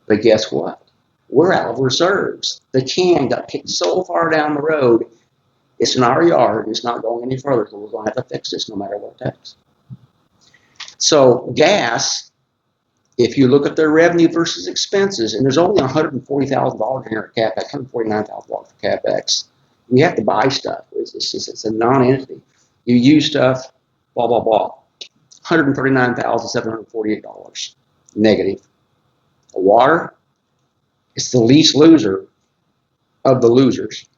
A: But guess what? We're out of reserves. The can got kicked so far down the road, it's in our yard. It's not going any further, so we're going to have to fix this no matter what it takes. So gas, if you look at their revenue versus expenses, and there's only $140,000 in here at CapEx, $149,000 for CapEx. We have to buy stuff. It's a non-entity. You use stuff, blah, blah, blah. $139,748 negative. Water, it's the least loser of the losers,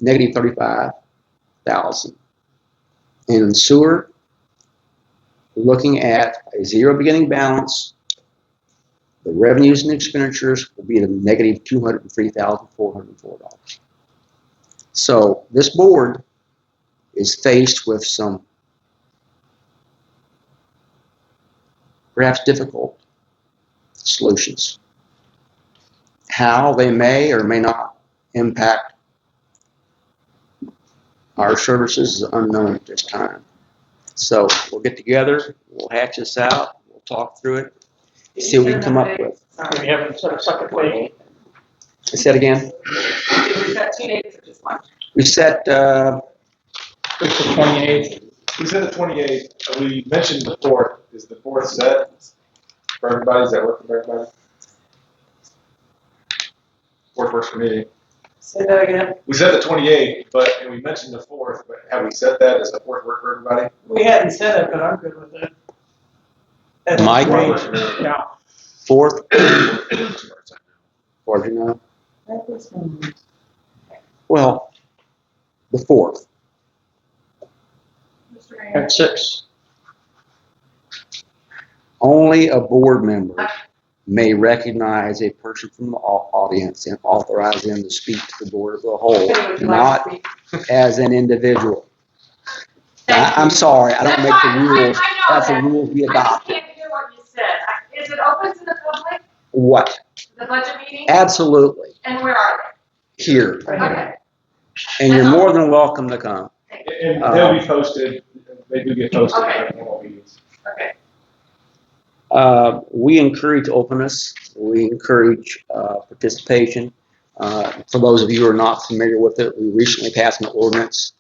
A: negative 35,000. And in sewer, looking at a zero beginning balance, the revenues and expenditures will be at a negative $203,404. So this board is faced with some perhaps difficult solutions. How they may or may not impact our services is unknown at this time. So we'll get together, we'll hatch this out, we'll talk through it, see what we can come up with.
H: We haven't set a second date.
A: Say that again?
E: Did we set 2 days or just one?
A: We set,
H: It's the 28th.
I: We said the 28th, we mentioned the 4th, is the 4th set for everybody, does that work for everybody? 4th works for me.
E: Say that again.
I: We said the 28th, and we mentioned the 4th, but have we set that, does the 4th work for everybody?
E: We hadn't said it, but I'm good with it. That's
A: Mike?
E: great.
H: Yeah.
A: fourth, or do you know? Well, the fourth.
E: Mr. Mayor.
H: At 6.
A: Only a board member may recognize a person from the audience and authorize them to speak to the board as a whole,
E: Penny, would you like to
A: not
E: speak?
A: as an individual.
B: Thank
A: I'm sorry, I don't
B: That's
A: make the
B: fine.
A: rules.
B: I know
A: That's the
B: that.
A: rules we
B: I just
A: adopted.
B: can't hear what you said. Is it open to the public,
A: What?
B: the budget meeting?
A: Absolutely.
B: And where are
A: Here.
B: they? Okay.
A: And you're more than welcome to come.
I: And they'll be posted, they do get posted at all meetings.
B: Okay.
A: We encourage openness. We encourage participation. For those of you who are not familiar with it, we recently passed an ordinance.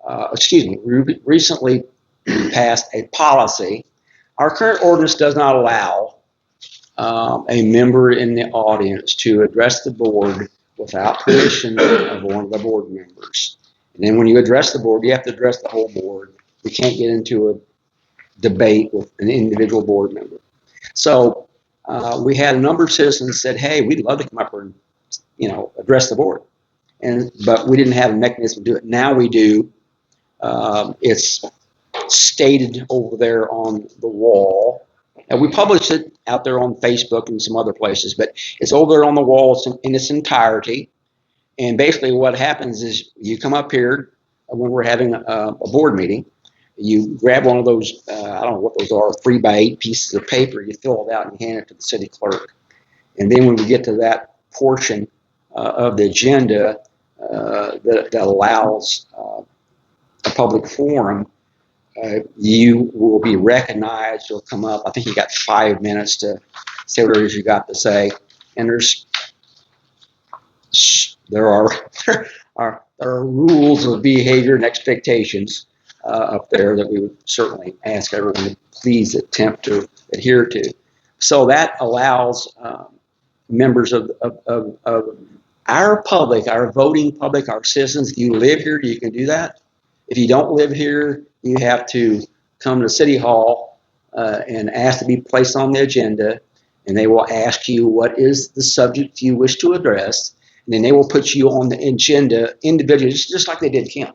A: We recently passed a policy. Our current ordinance does not allow a member in the audience to address the board without permission of one of the board members. And then when you address the board, you have to address the whole board. You can't get into a debate with an individual board member. So we had a number of citizens said, "Hey, we'd love to come up and, address the board," but we didn't have a mechanism to do it. Now we do. It's stated over there on the wall. And we published it out there on Facebook and some other places, but it's over there on the wall in its entirety. And basically what happens is you come up here when we're having a board meeting, you grab one of those, I don't know what those are, 3x8 pieces of paper, you fill it out and you hand it to the city clerk. And then when we get to that portion of the agenda that allows a public forum, you will be recognized. You'll come up. I think you got 5 minutes to say what it is you got to say. And there are rules of behavior and expectations up there that we would certainly ask everyone to please attempt to adhere to. So that allows members of our public, our voting public, our citizens. If you live here, you can do that. If you don't live here, you have to come to City Hall and ask to be placed on the agenda, and they will ask you what is the subject you wish to address, and then they will put you on the agenda individually, just like they did Kim.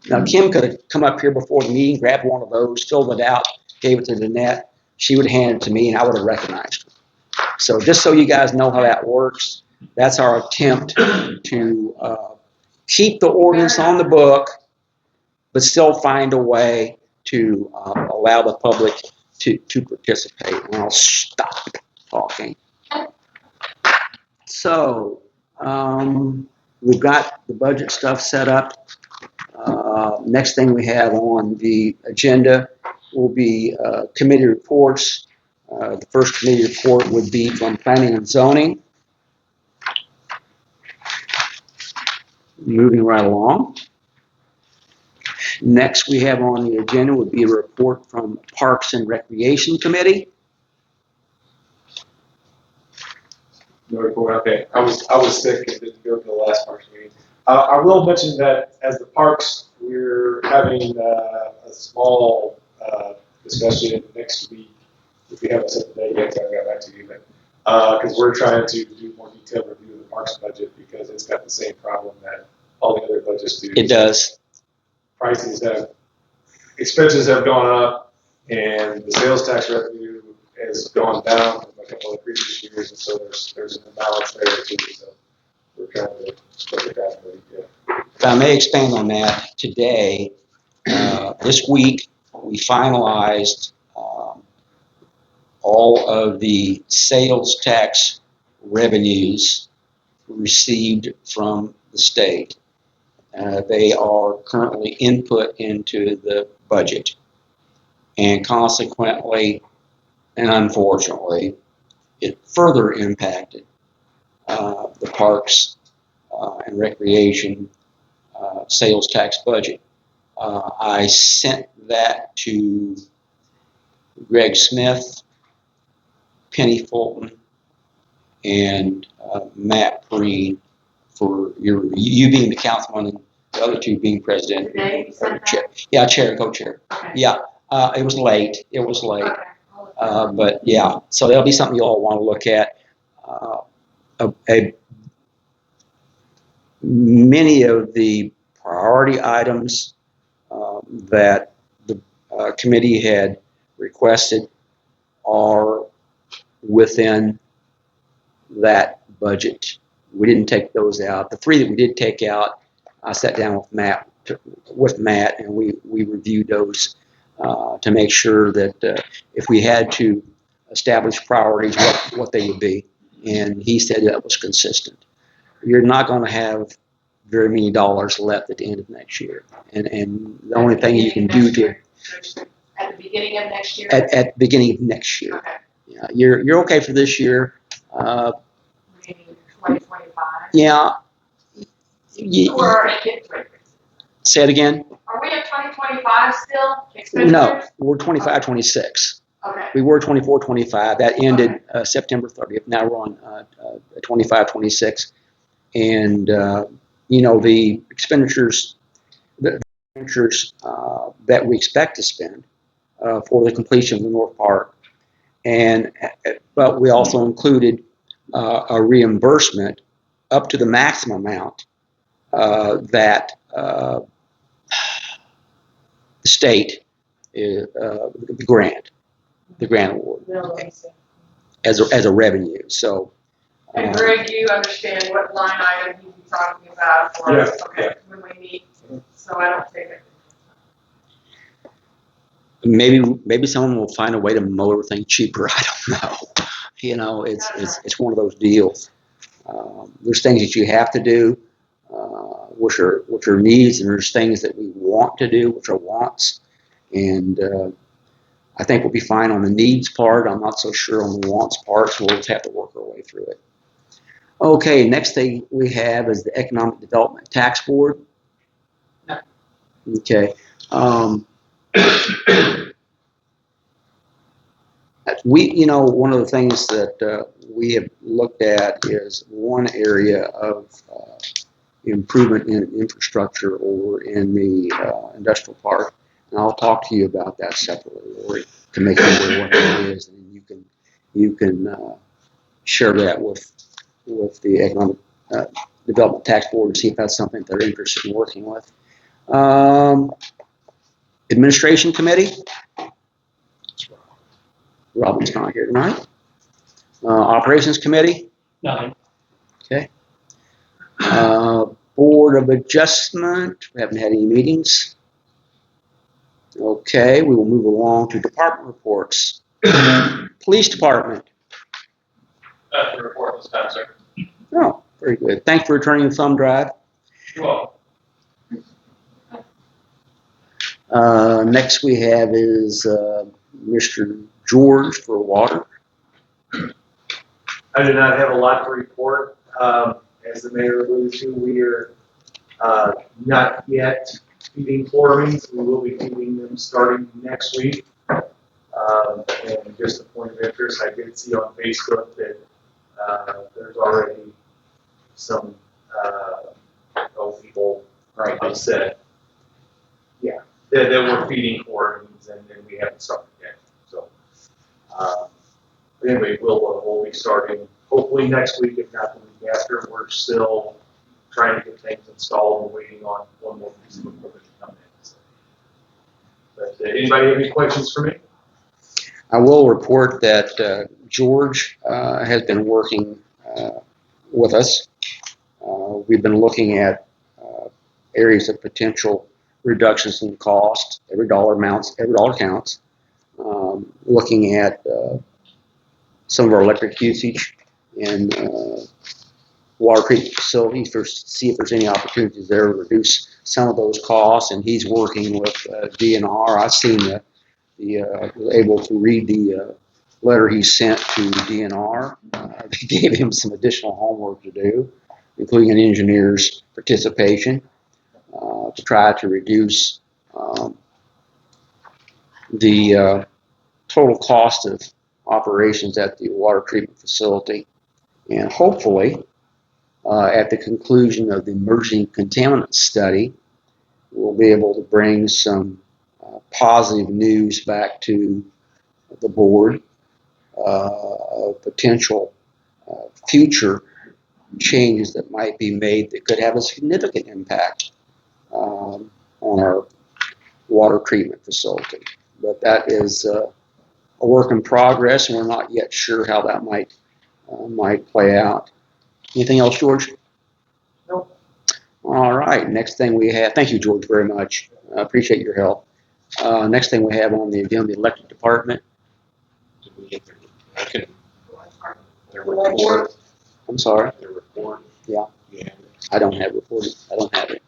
A: Now, Kim could have come up here before the meeting, grabbed one of those, filled it out, gave it to Danette. She would hand it to me, and I would have recognized her. So just so you guys know how that works, that's our attempt to keep the ordinance on the book, but still find a way to allow the public to participate. And I'll stop talking. So we've got the budget stuff set up. Next thing we have on the agenda will be committee reports. The first committee report would be from Planning and Zoning. Moving right along. Next we have on the agenda would be a report from Parks and Recreation Committee.
I: No report, okay. I was sick and didn't go to the last Parks meeting. I will mention that as the Parks, we're having a small discussion next week. If we haven't set the date yet, I got back to you, but because we're trying to do more detailed review of the Parks budget, because it's got the same problem that all the other budgets do.
A: It does.
I: Expenses have gone up, and the sales tax revenue has gone down from a couple of previous years, and so there's an imbalance there too. So we're trying to look at that. But, yeah.
A: If I may expand on that, today, this week, we finalized all of the sales tax revenues received from the state. They are currently input into the budget. And consequently, and unfortunately, it further impacted the parks and recreation sales tax budget. I sent that to Greg Smith, Penny Fulton, and Matt Breen for you being the councilman and the other two being president.
B: Today you sent that?
A: Chair. Yeah, chair, co-chair.
B: Okay.
A: Yeah, it was late.
B: Okay.
A: But yeah, so that'll be something you all want to look at. Many of the priority items that the committee had requested are within that budget. We didn't take those out. The three that we did take out, I sat down with Matt, and we reviewed those to make sure that if we had to establish priorities, what they would be. And he said that was consistent. You're not going to have very many dollars left at the end of next year. And the only thing you can do to
B: At the beginning of next year?
A: at the beginning of next year.
B: Okay.
A: Yeah, you're okay for this year.
B: Maybe 2025?
A: Yeah.
B: Or,
A: Say it again.
B: are we at 2025 still? Expenditures?
A: No, we're 25, 26.
B: Okay.
A: We were 24, 25. That ended September 30th. Now we're on 25, 26. And, the expenditures that we expect to spend for the completion of the North Park. But we also included a reimbursement up to the maximum amount that the state, the grant award as a revenue. So.
E: And Greg, do you understand what line item you'd be talking about for
I: Yeah,
E: us? Okay, when we meet, so I don't take it.
A: Maybe someone will find a way to mow everything cheaper. I don't know. It's one of those deals. There's things that you have to do, which are needs, and there's things that we want to do, which are wants. And I think we'll be fine on the needs part. I'm not so sure on the wants part, so we'll just have to work our way through it. Okay, next thing we have is the Economic Development Tax Board. Okay. One of the things that we have looked at is one area of improvement in infrastructure over in the industrial park. And I'll talk to you about that separately, Lori, to make you aware what that is, and you can share that with the Economic Development Tax Board and see if that's something they're interested in working with. Administration Committee. Robin's not here tonight. Operations Committee.
H: Nothing.
A: Okay. Board of Adjustment. We haven't had any meetings. Okay, we will move along to department reports. Police Department.
C: That's the report this time, sir.
A: Oh, very good. Thanks for returning the thumb drive.
C: You're welcome.
A: Next we have is Mr. George for water.
F: I do not have a lot to report. As the mayor alluded to, we are not yet feeding chloramines. We will be feeding them starting next week. And just a point of interest, I did see on Facebook that there's already some people upset. Yeah, that we're feeding chloramines and we haven't started yet. So, but anyway, we'll be starting hopefully next week, if not the week after. We're still
I: trying to get things installed and waiting on one more piece of equipment to come in. So. But anybody have any questions for me?
A: I will report that George has been working with us. We've been looking at areas of potential reductions in cost. Every dollar counts. Looking at some of our electric usage and water treatment facilities to see if there's any opportunities there to reduce some of those costs. And he's working with DNR. I've seen was able to read the letter he sent to DNR. They gave him some additional homework to do, including an engineer's participation, to try to reduce the total cost of operations at the water treatment facility. And hopefully, at the conclusion of the emerging contaminant study, we'll be able to bring some positive news back to the board of potential future changes that might be made that could have a significant impact on our water treatment facility. But that is a work in progress, and we're not yet sure how that might play out. Anything else, George?
F: Nope.
A: All right. Next thing we have. Thank you, George, very much. I appreciate your help. Next thing we have on the agenda, the electric department.
G: Did we get their report?
A: I'm sorry.
G: Their report?
A: Yeah.
G: Yeah.
A: I don't have reported. I don't have it.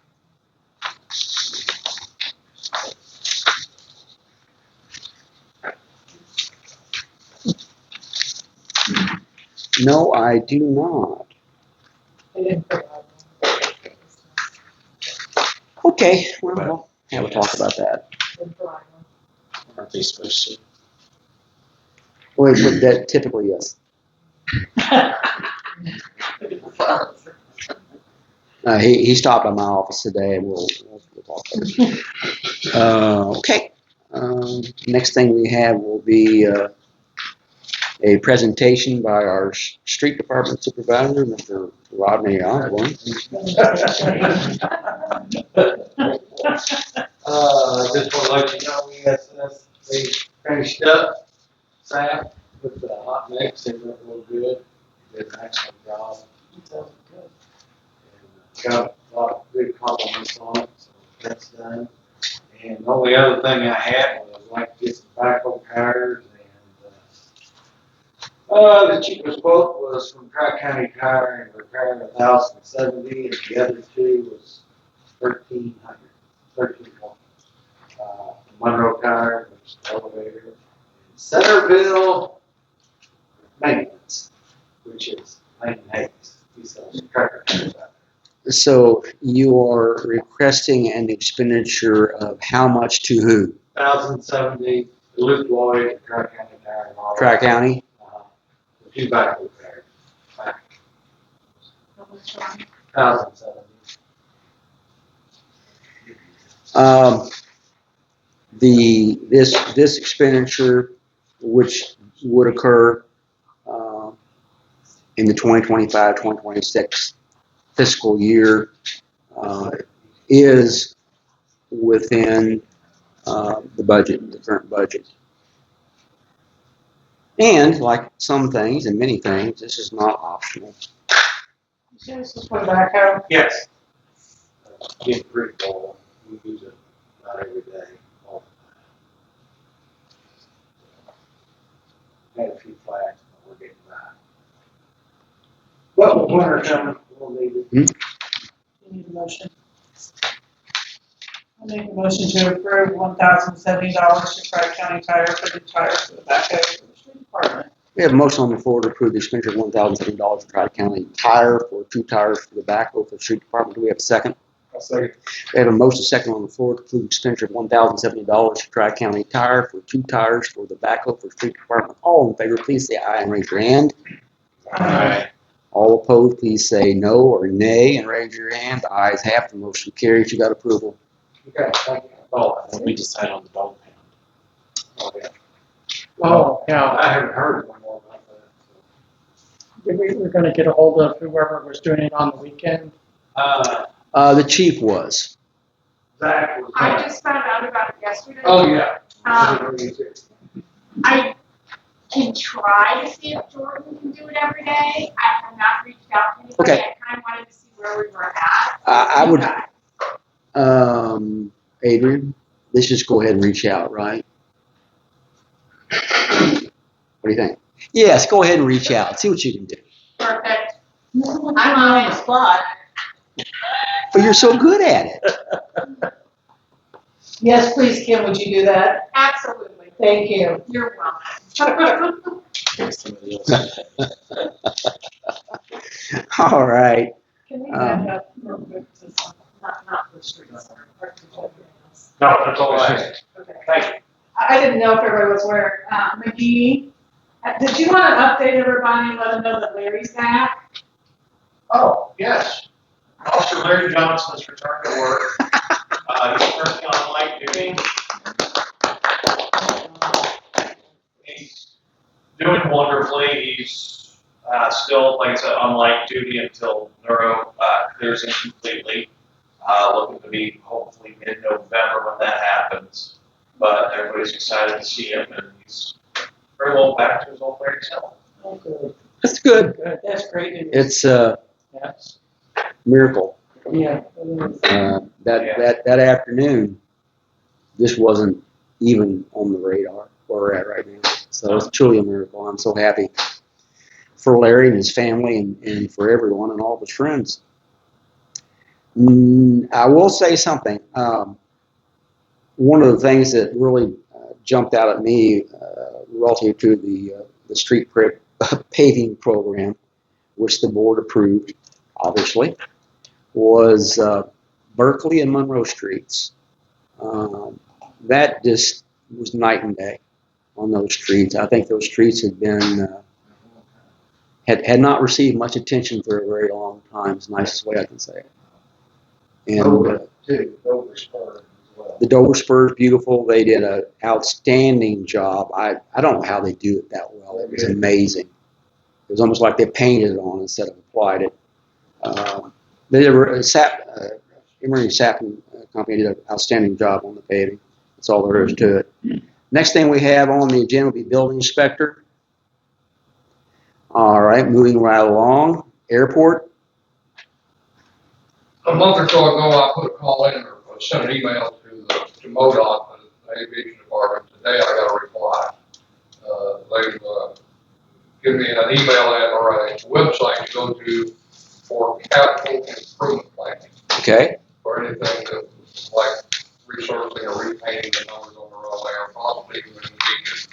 A: No, I do not.
D: They didn't provide one.
A: Okay, well, we'll have a talk about that.
D: Didn't provide
G: Aren't they supposed to?
A: Well, but that typically, yes. He stopped by my office today, and we'll talk about it. Okay. Next thing we have will be a presentation by our street department supervisor, Mr. Rodney Osborne.
F: Just want to let you know, they finished up SAP with the hot mix. It went real good. Did an excellent job. And got a lot of good compliments on it, so that's done. And the only other thing I had was I'd like to get some backhoe tires, and the cheapest quote was from Tri-County Tire and repairing 1,070, and the other two was 1,300, 1320. Monroe Tire, which is the elevator, and Centerville Maintenance, which is Lane Hayes. He sells tractor tires out there.
A: So you are requesting an expenditure of how much to who?
F: 1,070, Luke Lloyd, Tri-County Tire.
A: Tri-County?
F: The two backhoe tires. Back. 1,070.
A: This expenditure, which would occur in the 2025-2026 fiscal year, is within the budget, the current budget. And like some things and many things, this is not optional.
D: This is for the backhoe.
F: Yes. Getting pretty full. We use it about every day. All the time. Had a few flats, but we're getting by. Well, with winter coming, we'll need it.
D: You need a motion. I make a motion to approve $1,070 to Tri-County Tire for the tires for the backhoe for the street department.
A: We have a motion on the floor to approve the expenditure of $1,070 for Tri-County Tire for 2 tires for the backhoe for the street department. Do we have a second?
I: I'll second.
A: We have a motion second on the floor to approve the expenditure of $1,070 for Tri-County Tire for 2 tires for the backhoe for the street department. All in favor, please say aye and raise your hand.
G: Aye.
A: All opposed, please say no or nay and raise your hand. The ayes have, the motion carries. You got approval.
F: Okay, thank you. Oh,
G: When we decide on the dog pound.
F: okay.
H: Oh, yeah.
F: I haven't heard one more about that.
H: We were gonna get a hold of whoever was doing it on the weekend.
F: Uh,
A: The chief was.
F: Zach was.
B: I just found out about it yesterday.
F: Oh, yeah.
B: I can try to see if Jordan can do it every day. I have not reached out to anybody.
A: Okay.
B: I kind of wanted to see where we were at.
A: I would, Adrian, let's just go ahead and reach out, right? What do you think? Yes, go ahead and reach out. See what you can do.
B: Perfect.
J: I'm on the spot.
A: But you're so good at it.
D: Yes, please, Kim, would you do that?
B: Absolutely.
D: Thank you.
B: You're welcome.
A: All right.
D: Can we back up real quick to some, not the streets, or to something else?
F: No, that's all I had.
D: Okay.
F: Thank you.
D: I didn't know if everybody was aware. McGee, did you want to update everybody and let them know that Larry's back?
F: Oh, yes. Officer Larry Johnson has returned to work. He's currently on light duty. He's doing wonderfully. He's still, like I said, on light duty until Monroe clears him completely. Looking to be hopefully mid-November when that happens. But everybody's excited to see him, and he's very well back to his old Larry self.
J: Oh, good.
A: That's good.
J: Good. That's great news.
A: It's a
J: Yes.
A: miracle.
J: Yeah. It is.
A: That afternoon, this wasn't even on the radar where we're at right now. So it's truly a miracle. I'm so happy for Larry and his family and for everyone and all his friends. I will say something. One of the things that really jumped out at me relative to the street paving program, which the board approved, obviously, was Berkeley and Monroe streets. That just was night and day on those streets. I think those streets had been had not received much attention for a very long time. Is the nicest way I can say it. And
F: Dover Spur as well.
A: the Dover Spur is beautiful. They did an outstanding job. I don't know how they do it that well. It was amazing. It was almost like they painted it on instead of applied it. They did Emery Sapling Company did an outstanding job on the paving. That's all there is to it. Next thing we have on the agenda will be building inspector. All right, moving right along. Airport.
K: A month or so ago, I put a call in or sent an email to MoDOT, the aviation department. Today, I got a reply. They've given me an email or a website to go to for capital improvement planning.
A: Okay.
K: For anything that, like resurfacing or repainting the numbers on the runway, or possibly even the beach.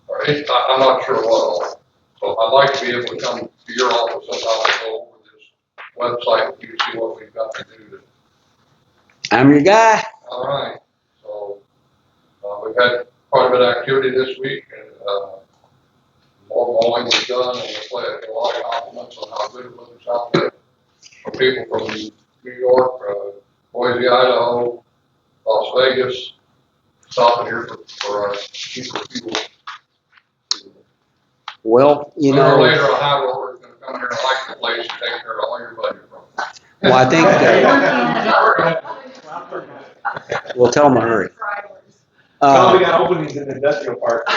K: Or I'm not sure what all. So I'd like to be able to come to your office sometime and go over this website, you see what we've got to do.
A: I'm your guy.
K: All right. So we've had quite a bit of activity this week, and more mowing was done, and we had a lot of compliments on how good it looks out there. For people from New York, Boise, Idaho, Las Vegas, stopping here for our cheaper fuel.
A: Well, you
K: Sooner or
A: know.
K: later, a high roller is going to come here and like the place and take care of all your budget problems.
A: Well, I think. We'll tell them to hurry.
I: We got openings in the industrial park.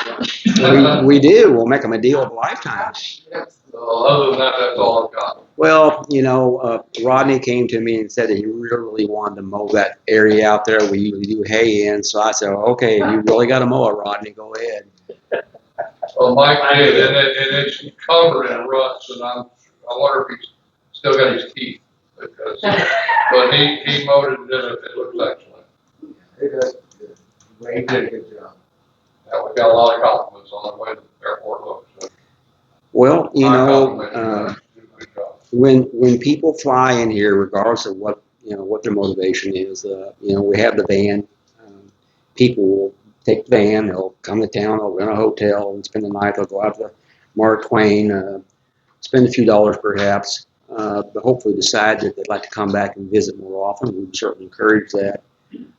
A: We do. We'll make them a deal of a lifetime.
K: Other than that, that's all I've got.
A: Well, you know, Rodney came to me and said that he really wanted to mow that area out there we usually do hay in. So I said, okay, if you really got to mow it, Rodney, go ahead.
K: Well, Mike did, and it's covered in ruts, and I wonder if he's still got his teeth. Because, but he mowed it and did it. It looks excellent.
F: He does good. He did a good job.
K: Yeah, we've got a lot of compliments on the way the airport looks. So
A: Well, you
K: I
A: know,
K: compliment you guys. You do a good job.
A: when people fly in here, regardless of what their motivation is, we have the van. People will take the van, they'll come to town, they'll rent a hotel and spend the night. They'll go out to Mark Twain, spend a few dollars perhaps, but hopefully decide that they'd like to come back and visit more often. We would certainly encourage that.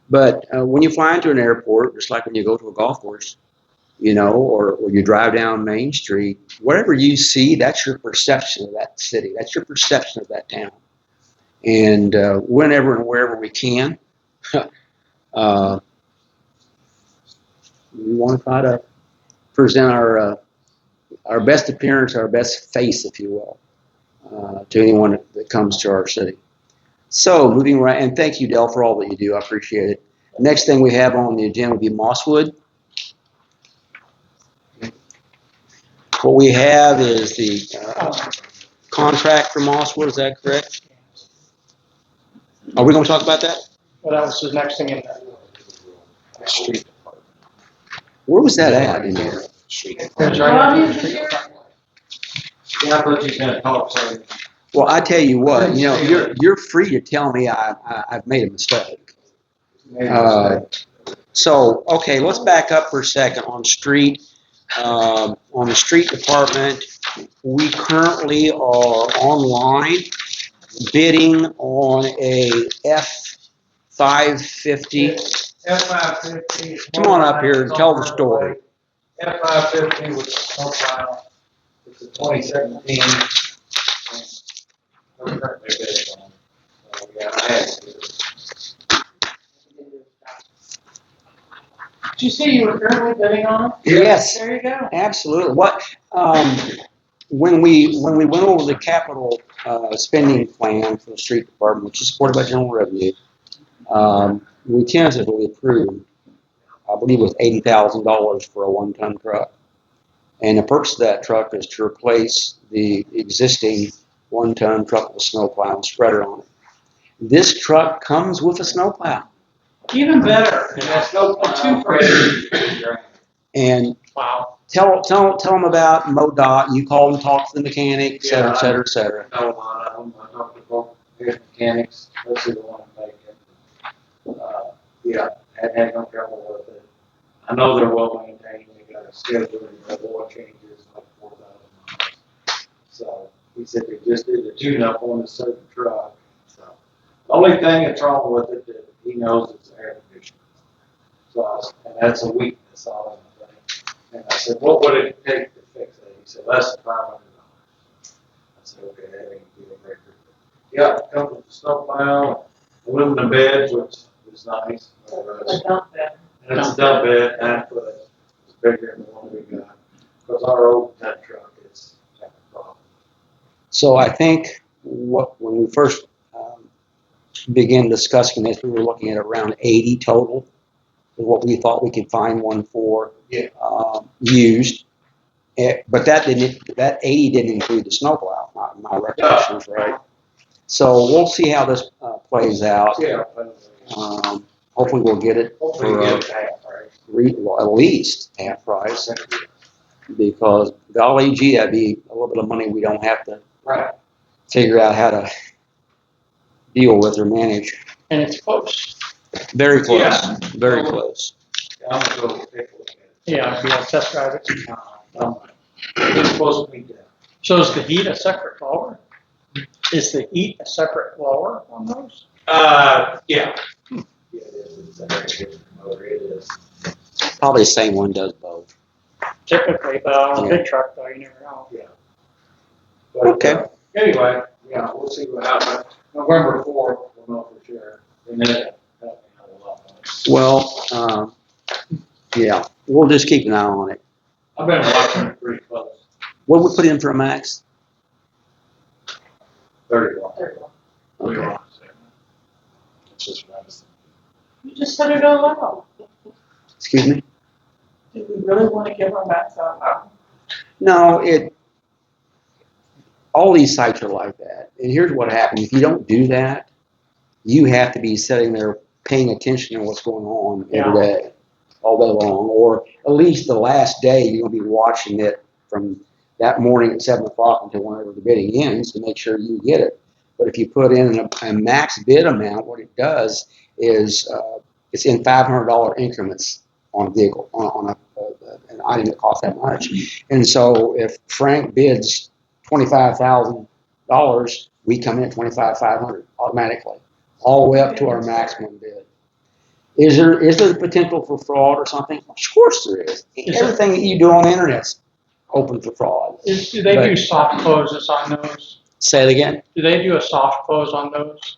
A: But when you fly into an airport, just like when you go to a golf course, or you drive down Main Street, whatever you see, that's your perception of that city. That's your perception of that town. And whenever and wherever we can, we want to try to present our best appearance, our best face, if you will, to anyone that comes to our city. So moving right, and thank you, Dell, for all that you do. I appreciate it. Next thing we have on the agenda would be Mosswood. What we have is the contract for Mosswood. Is that correct? Are we going to talk about that?
H: Well, that was the next thing in the street.
A: Where was that at in there?
H: It was right after the street.
F: Yeah, I thought you were gonna talk, so.
A: Well, I tell you what, you're free to tell me I've made a mistake. So, okay, let's back up for a second on street. On the street department, we currently are online bidding on a F550.
F: F-550.
A: Come on up here and tell the story.
F: F-550 with the snowplow. It's a 2017. We're currently bidding on it. So, yeah, I had to do it.
D: Did you say you were currently bidding on it?
A: Yes,
D: There you go.
A: absolutely. What when we went over the capital spending plan for the street department, which is supported by general revenue, we tentatively approved, I believe, it was $80,000 for a one-ton truck, and the purpose of that truck is to replace the existing one-ton truck with a snowplow and spreader on it. This truck comes with a snowplow.
D: Even better.
F: And that's no two for it.
A: And
H: Wow.
A: tell them about MoDOT. You call and talk to the mechanic, et cetera, et cetera, et cetera.
F: I know a lot of them. I talked to both mechanics, especially the one I'm making. Yeah, I had no trouble with it. I know they're well maintained. They got a schedule and the oil changes like 4,000 miles. So he said they just did a tune-up on a certain truck. So the only thing that's wrong with it that he knows is the air conditioning. So and that's a weakness all in the thing. And I said, what would it take to fix it? He said, less than $500. I said, okay, that ain't a deal breaker. Yeah, it comes with the snowplow, aluminum beds, which is nice.
D: A dump bed.
F: And it's a dump bed, 9 foot. It's bigger than the one we got. Because our old tank truck is a problem.
A: So I think when we first began discussing this, we were looking at around 80 total, is what we thought we could find one for used. But that 80 didn't include the snowplow. My recollection is right. So we'll see how this plays out.
F: Yeah.
A: Hopefully we'll get it
F: Hopefully
A: for
F: we get it half price.
A: at least half price, because golly gee, that'd be a little bit of money we don't have to
F: Right.
A: figure out how to deal with or manage.
H: And it's close.
A: Very close,
F: Yeah.
A: very close.
F: I'm gonna go take a look at it.
H: Yeah, be able to test drive it.
F: It's supposed to be down.
H: So is the heat a separate blower? Is the heat a separate blower on those?
F: Yeah. Yeah, it is. It's a very different motor. It is.
A: Probably the same one does both.
H: Typically, but on a big truck though, you never know.
F: Yeah. But,
A: Okay.
F: Anyway, yeah, we'll see what happens. November 4th, we'll know for sure. And then help me out a lot on it.
A: Well, yeah, we'll just keep an eye on it.
F: I've been watching it pretty close.
A: What would we put in for a max?
F: 31.
A: Okay.
F: It's just nice.
D: You just said it out loud.
A: Excuse me?
D: Do we really want to give our max out loud?
A: No, all these sites are like that. And here's what happens. If you don't do that, you have to be sitting there paying attention to what's going on every day, all day long. Or at least the last day, you're going to be watching it from that morning at 7 o'clock until whenever the bidding ends to make sure you get it. But if you put in a max bid amount, what it does is it's in $500 increments on a vehicle, on an item that costs that much. And so if Frank bids $25,000, we come in at $25,500 automatically, all the way up to our maximum bid. Is there the potential for fraud or something? Of course there is. Everything that you do on the internet's open for fraud.
H: Do they do soft closes on those?
A: Say it again.
H: Do they do a soft close on those?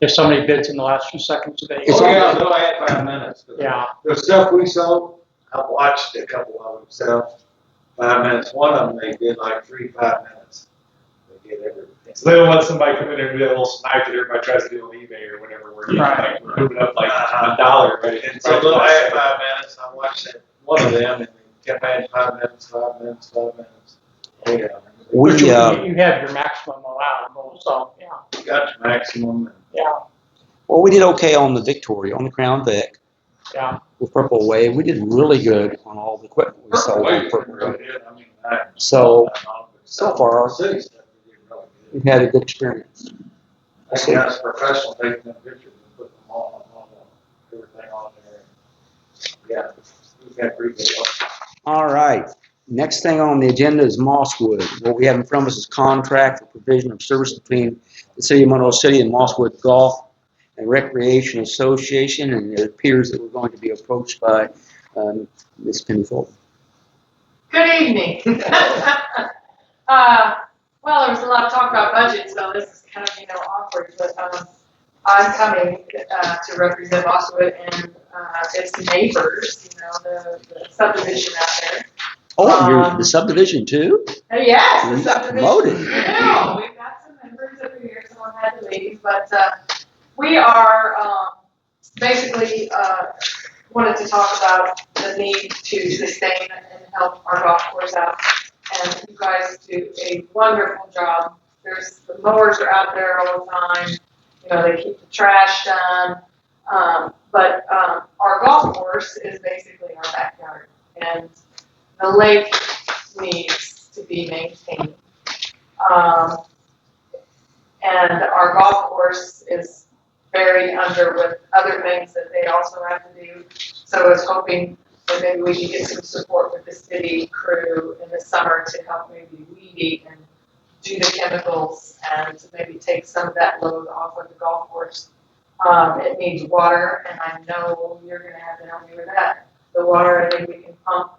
H: If somebody bids in the last few seconds, they.
A: It's
F: Oh,
A: all-
F: yeah, they'll add 5 minutes.
H: Yeah.
F: The stuff we sold, I've watched a couple of them sell 5 minutes. One of them, they did like 5 minutes. They get everything.
I: So they don't let somebody come in there and do that little snipe that everybody tries to do on eBay or whatever, where you like move it up like $1, right?
F: And so they'll add 5 minutes. I watched that, one of them, and they kept adding 5 minutes, 5 minutes, 5 minutes. Oh, yeah.
H: But
A: We,
H: you have your maximum allowable, so, yeah.
F: You got your maximum. And
H: Yeah,
A: well, we did okay on the Victoria, on the Crown Vic
H: yeah.
A: with Purple Wave. We did really good on all the equipment we sold on
F: Wait,
A: Purple
F: really
A: Wave.
F: did. I mean,
A: So far,
F: city stuff, they did really good.
A: we've had a good experience.
F: I think that's professional taking them pictures and putting them on everything on there. Yeah, we've had pretty good luck.
A: All right. Next thing on the agenda is Mosswood. What we have in front of us is contract for provision of service between the City of Monroe City and Mosswood Golf and Recreation Association, and it appears that we're going to be approached by Ms. Pennyfold.
B: Good evening. Well, there was a lot of talk about budget, so this is kind of, awkward, but, I'm coming, to represent Mosswood and, its neighbors, the subdivision out there.
A: Oh, you're the subdivision too?
B: Yes, the
A: You got
B: subdivision.
A: promoted.
B: Yeah, we've got some members over here, someone had to leave, but, we are, basically, wanted to talk about the need to sustain and help our golf course out. And you guys do a wonderful job. The mowers are out there all the time. They keep the trash done. But our golf course is basically our backyard. And the lake needs to be maintained. And our golf course is buried under with other things that they also have to do. So I was hoping that maybe we could get some support with the city crew in the summer to help maybe weed eat and do the chemicals and maybe take some of that load off of the golf course. It needs water, and I know you're gonna have to help me with that. The water, I think we can pump,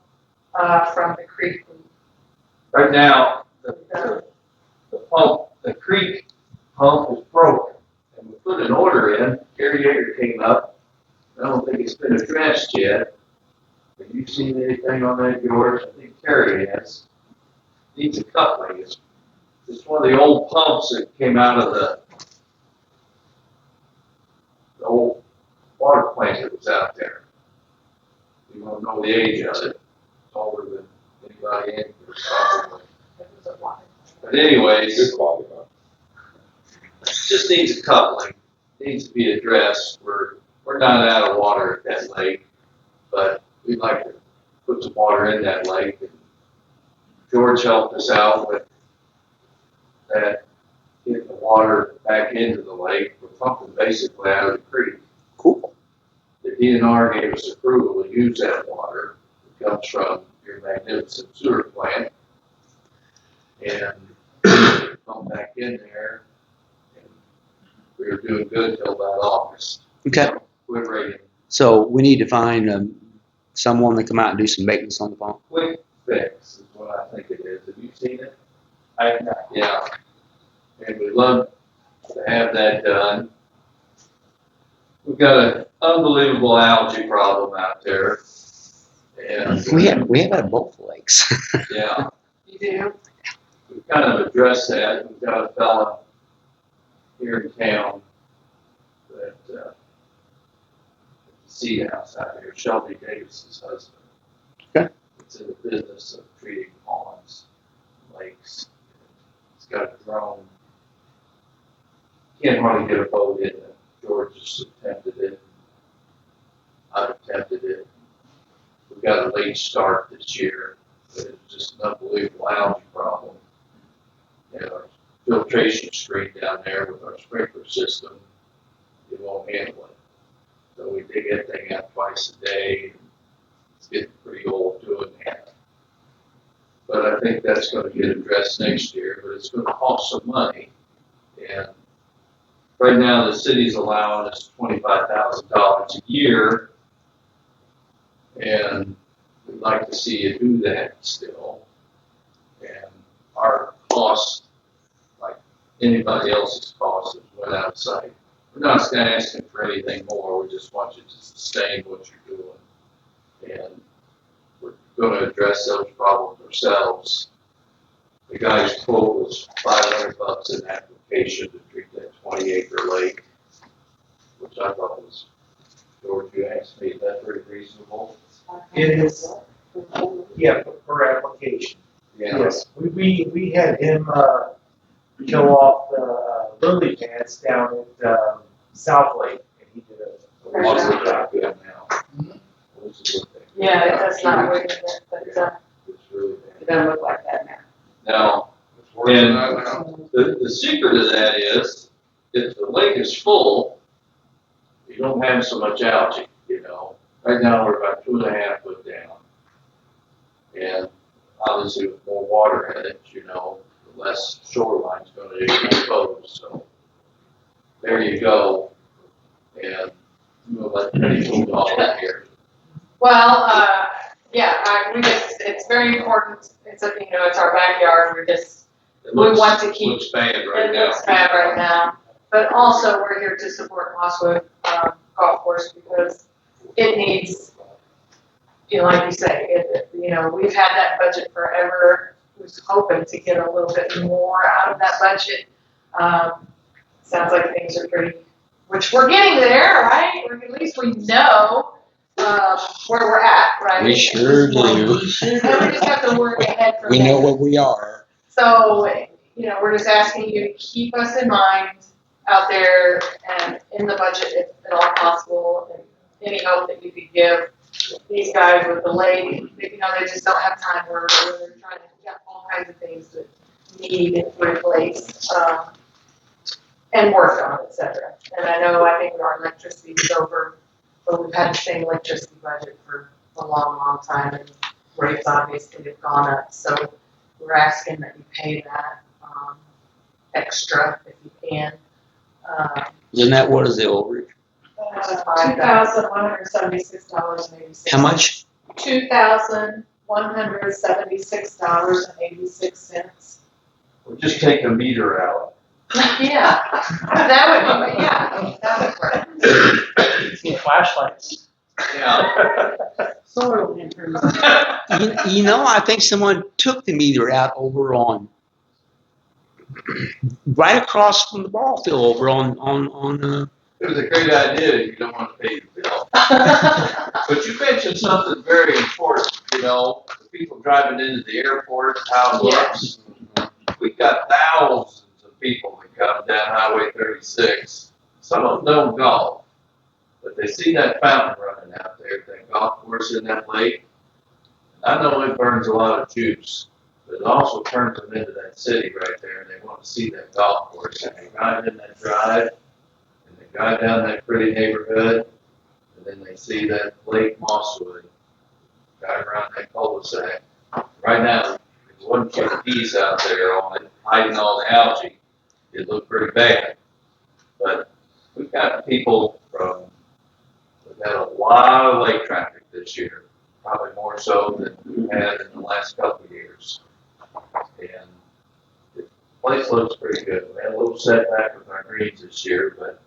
B: from the creek.
F: Right now, the creek pump is broken, and we put an order in, Carrier came up, I don't think it's been addressed yet. Have you seen anything on that, George? I think Carrier has. Needs a coupling, it's one of the old pumps that came out of the old water plant that was out there. You don't know the age of it, it's older than anybody in here, probably. But anyways,
I: Good quality, huh?
F: just needs a coupling, needs to be addressed. We're not out of water at that lake, but we'd like to put some water in that lake. And George helped us out with that, getting the water back into the lake. We're pumping basically out of the creek.
A: Cool.
F: The DNR gave us approval to use that water. It comes from your magnificent sewer plant. And pump back in there. And we were doing good till about August.
A: Okay.
F: Quit raining.
A: So we need to find someone to come out and do some maintenance on the pump.
F: Quick fix is what I think it is. Have you seen it?
H: I have not.
F: Yeah. And we'd love to have that done. We've got an unbelievable algae problem out there. And
A: We have had both lakes.
F: yeah,
B: You do?
F: we've kind of addressed that. We've got a fella here in town that seed house out here, Shelby Davis's husband.
A: Okay.
F: It's in the business of treating ponds, lakes. He's got a drone. Can't hardly get a boat in it. George just attempted it. I've attempted it. We got a late start this year, but it's just an unbelievable algae problem. And our filtration screen down there with our sprinkler system, it won't handle it. So we dig that thing out twice a day. It's getting pretty old doing that. But I think that's going to get addressed next year, but it's going to cost some money. And right now, the city's allowing us $25,000 a year, and we'd like to see you do that still. And our cost, like
K: anybody else's costs that went outside. We're not asking for anything more, we just want you to sustain what you're doing. And we're gonna address those problems ourselves. The guy's quote was $500 an application to treat that 20-acre lake, which I thought was, George, you asked me, is that pretty reasonable?
F: It is, yeah, per application.
K: Yeah.
F: Yes, we had him, kill off the lily pads down at, South Lake, and he did a
K: What's
F: wonderful
K: it
F: job.
K: like good now? What's it look like?
B: Yeah, it does not look good, but,
K: It's really bad.
B: it doesn't look like that now.
K: Now,
I: It's worse than
K: and
I: that now.
K: the secret of that is, if the lake is full, you don't have so much algae, you know. Right now, we're about 2.5 foot down. And obviously with more water in it, you know, the less shoreline's gonna be exposed, so. There you go. And we'll let Penny move on here.
B: Well, we just, it's very important, it's a, it's our backyard,
K: It
B: we
K: looks-
B: want to keep,
K: Looks bad right
B: it
K: now.
B: looks bad right now. But also, we're here to support Mosswood, Golf Course because it needs, like you say, we've had that budget forever. We was hoping to get a little bit more out of that budget. Sounds like things are pretty, which we're getting there, right? Or at least we know, where we're at, right?
A: We sure do.
B: And we just have to work ahead from
A: We
B: there.
A: know what we are.
B: So, we're just asking you to keep us in mind out there and in the budget if at all possible, and any help that you could give these guys with the lake, they just don't have time where they're trying to get all kinds of things that need replaced, and work on, et cetera. And I think our electricity is over, but we've had the same electricity budget for a long, long time, and rates obviously have gone up, so we're asking that you pay that, extra if you can.
A: Isn't that what is the overage?
J: $2,176.86.
A: How much?
J: $2,176.86.
K: We'll just take the meter out.
B: Yeah, that would work.
H: Some flashlights.
K: Yeah.
J: Soil improvement.
A: I think someone took the meter out over on, right across from the ball field over on
K: It was a great idea, you don't want to pay the bill. But you mentioned something very important, the people driving into the airport, how it looks. We've got thousands of people that come down Highway 36. Some of them don't golf, but they see that fountain running out there, that golf course in that lake. I know it burns a lot of juice, but it also turns them into that city right there, and they want to see that golf course. And they ride in that drive, and they drive down that pretty neighborhood, and then they see that Lake Mosswood, drive around that cul-de-sac. Right now, there's one kid geese out there on it, hiding all the algae. It looked pretty bad. But we've got people we've had a lot of lake traffic this year, probably more so than we've had in the last couple of years. And the place looks pretty good. We had a little setback with our greens this year, but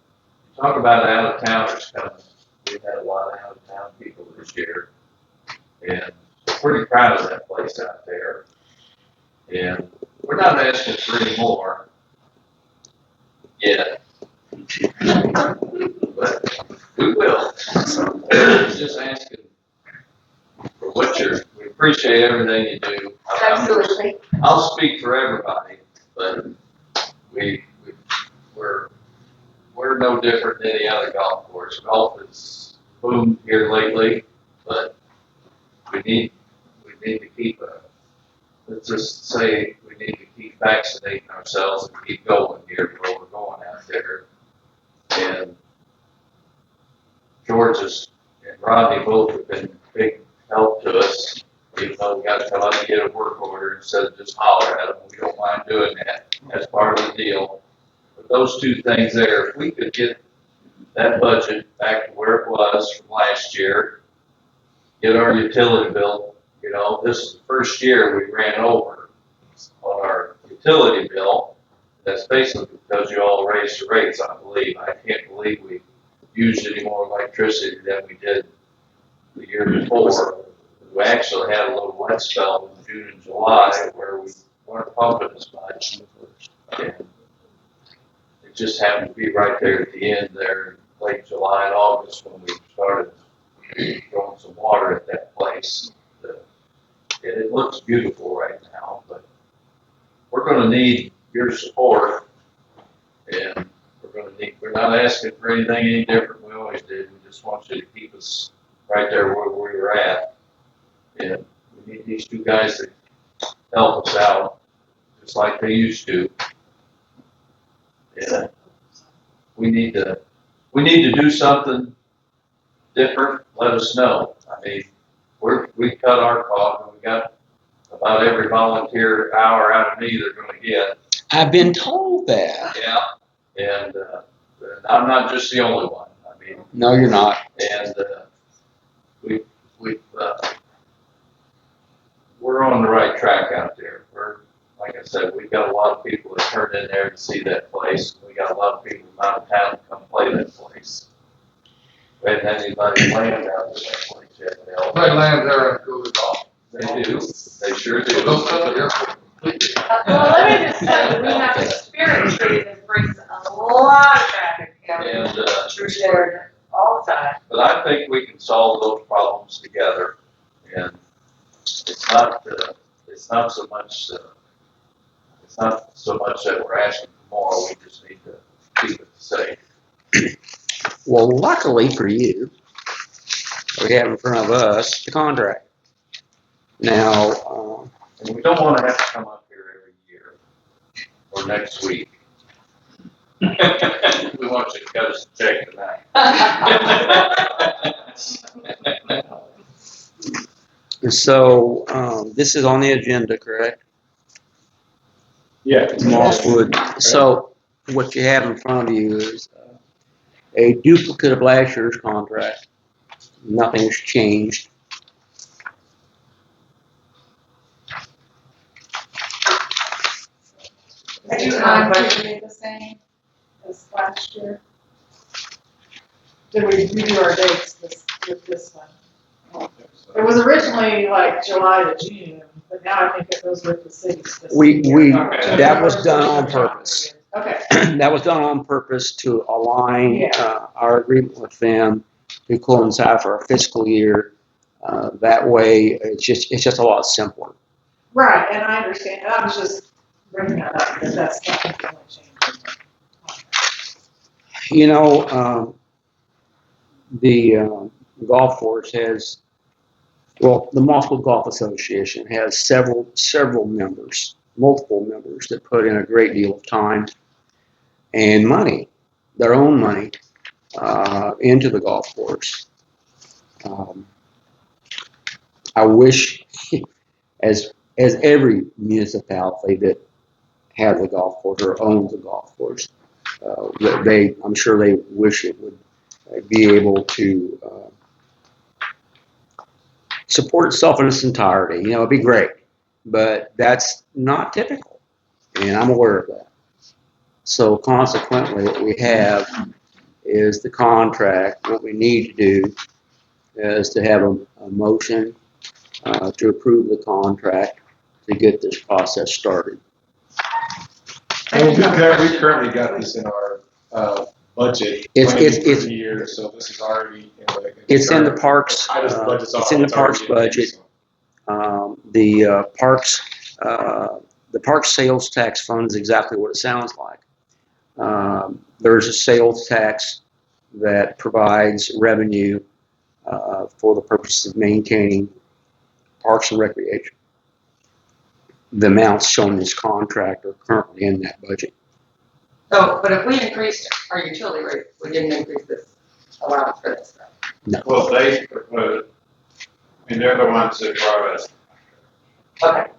K: talk about out-of-towners coming. We've had a lot of out-of-town people this year. And we're pretty proud of that place out there. And we're not asking for any more yet. But we will. Just asking for we appreciate everything you do.
B: Absolutely.
K: I'll speak for everybody, but we're no different than any other golf course. Golf has boomed here lately, but we need to keep let's just say we need to keep vaccinating ourselves and keep going here where we're going out there. And George and Rodney both have been big help to us, even though we got to come out and get a work order instead of just holler at them. We don't mind doing that. That's part of the deal. But those two things there, if we could get that budget back to where it was from last year, get our utility bill, this is the first year we ran over on our utility bill. That's basically because you all raised the rates, I believe. I can't believe we used any more electricity than we did the year before. We actually had a little wet spell in June and July where we weren't pumping as much. And it just happened to be right there at the end there, late July and August, when we started throwing some water at that place. And it looks beautiful right now, but we're gonna need your support. And we're not asking for anything any different than we always did. We just want you to keep us right there where we were at. And we need these two guys to help us out, just like they used to. And we need to do something different. Let us know. I mean, we cut our cost, and we got about every volunteer hour out of me they're gonna get.
A: I've been told that.
K: Yeah. And I'm not just the only one. I mean,
A: No, you're not.
K: and we're on the right track out there. Like I said, we've got a lot of people that turned in there to see that place. We got a lot of people from out of town to come play that place. We haven't had anybody land out there that place yet. They land there and cool it off. They do. They sure do.
B: Well, let me just tell you, we have a spirit tree that brings a lot of traffic down
K: And,
B: through there all the time.
K: but I think we can solve those problems together. And it's not so much that we're asking for more. We just need to keep it safe.
A: Well, luckily for you, we have in front of us the contract. Now,
K: And we don't want to have to come up here every year or next week. We want you to cut us a check tonight.
A: so this is on the agenda, correct?
I: Yeah.
A: Mosswood. So what you have in front of you is a duplicate of last year's contract. Nothing's changed.
D: Are you on budget the same as last year? Did we redo our dates with this one? It was originally like July to June, but now I think it goes with the city's.
A: That was done on purpose.
D: Okay.
A: That was done on purpose to align
D: Yeah.
A: our agreement with them to coincide for our fiscal year. That way, it's just a lot simpler.
D: Right, and I understand, I was just bringing that up, because that's not the only change.
A: You know, the golf course has, well, the Mosswood Golf Association has several members, multiple members that put in a great deal of time and money, their own money, into the golf course. I wish, as every municipality that has a golf course or owns a golf course, I'm sure they wish it would be able to support itself in its entirety. You know, it'd be great, but that's not typical, and I'm aware of that. So consequently, what we have is the contract. What we need to do is to have a motion to approve the contract to get this process started.
I: And we currently got this in our budget
A: It's
I: for the year, so this is already in the.
A: It's in the parks. It's in the parks budget. The parks sales tax fund is exactly what it sounds like. There's a sales tax that provides revenue for the purpose of maintaining parks and recreation. The amounts shown in this contract are currently in that budget.
E: So, but if we increased our utility rate, we didn't increase this allowance for this stuff.
A: No.
C: Well, they proposed, and they're the ones that brought us.
E: Okay.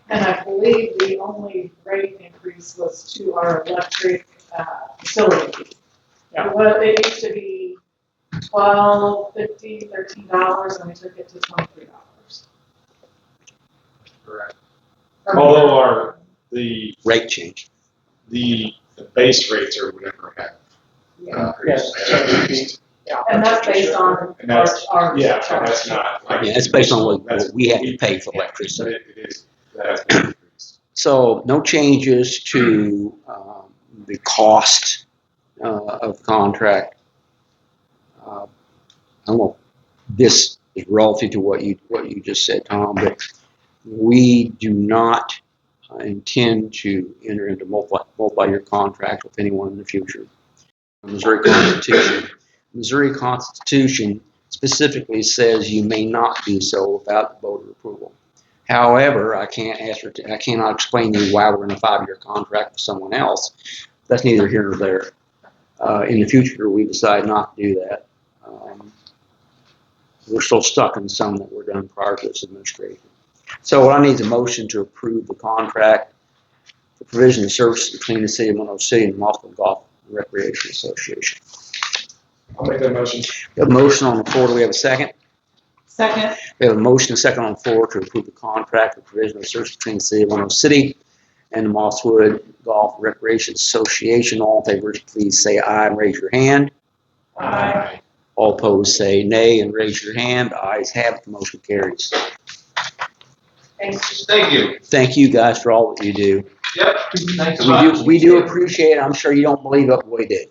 D: And I believe the only rate increase was to our electric, utility fees.
H: Yeah.
D: Well, it used to be $12.50, $13, and we took it to $23.
I: Correct. Although the
A: Rate change.
I: the base rates or whatever have increased.
H: Yes, so it'd be- yeah.
D: And that's based on
I: And that's,
D: our
I: yeah,
D: charge.
I: that's not like.
A: Yeah, it's based on what
I: That's
A: we have to pay for
I: yeah,
A: electricity.
I: But it is, that has been increased.
A: So no changes to the cost of the contract. I don't know if this is relative to what you just said, Tom, but we do not intend to enter into multi-year contracts with anyone in the future. The Missouri Constitution specifically says you may not do so without the voter approval. However, I cannot explain to you why we're in a 5-year contract with someone else. That's neither here nor there. In the future, we decide not to do that. We're still stuck in some that were done prior to this administration. So what I need is a motion to approve the contract for provision of services between the city of Monroe City and the Monroe Golf and Recreation Association.
I: I'll make that motion.
A: We have a motion on the floor. Do we have a second?
D: Second.
A: We have a motion and a second on the floor to approve the contract for provision of services between the city of Monroe City and the Mosswood Golf and Recreation Association. All in favor, please say aye and raise your hand.
D: Aye.
A: All opposed, say nay and raise your hand. Ayes have it. The motion carries.
D: Thanks.
K: Thank you.
A: Thank you guys for all that you do.
K: Yep. Thanks a lot.
A: We do appreciate it. I'm sure you don't believe it, but we do.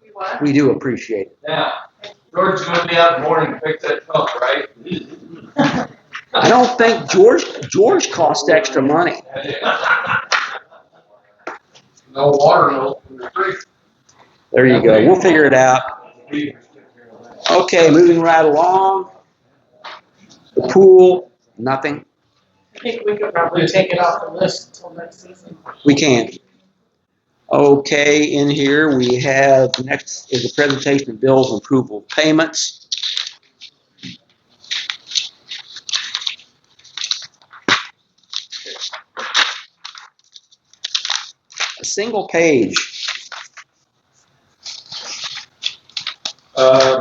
E: We what?
A: We do appreciate it.
K: Yeah. George's gonna be out in the morning to fix that pump, right?
A: I don't think George cost extra money.
K: No water, no from the creek.
A: There you go. We'll figure it out. Okay, moving right along. The pool, nothing.
D: I think we could probably take it off the list until next season.
A: We can. Okay, in here we have, next is a presentation of bills and approval of payments. A single page.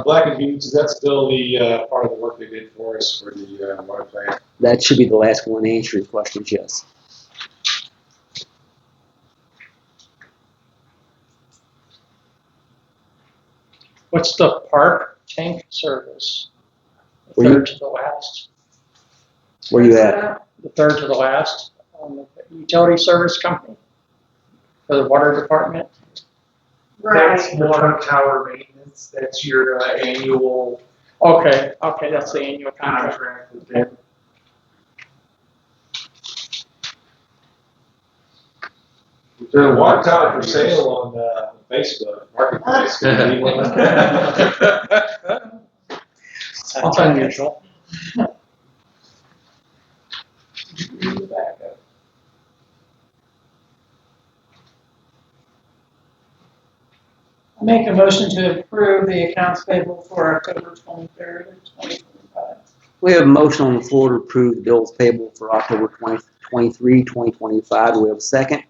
I: Black and Beans, is that still the part of the work they did for us for the water plant?
A: That should be the last one to answer your questions, yes.
H: What's the park tank service? The
A: Where you-
H: third to the last.
A: Where you at?
H: The third to the last on the utility service company for the water department.
L: That's water tower maintenance, that's your annual
H: Okay, that's the annual contract.
L: contract with them.
I: The water tower for sale on Facebook, Marketplace.
H: That's unusual.
D: I make a motion to approve the accounts payable for October 23rd, 2025.
A: We have a motion on the floor to approve the bills payable for October 2023, 2025. Do we have a second?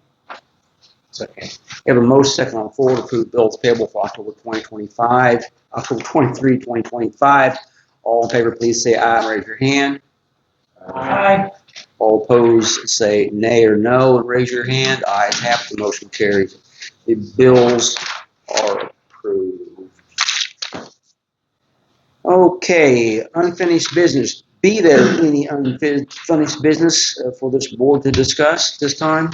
I: Second.
A: We have a motion second on the floor to approve bills payable for October 2025, October 23, 2025. All in favor, please say aye and raise your hand.
D: Aye.
A: All opposed, say nay or no and raise your hand. Ayes have it. The motion carries. The bills are approved. Okay, unfinished business. Be there any unfinished business for this board to discuss this time?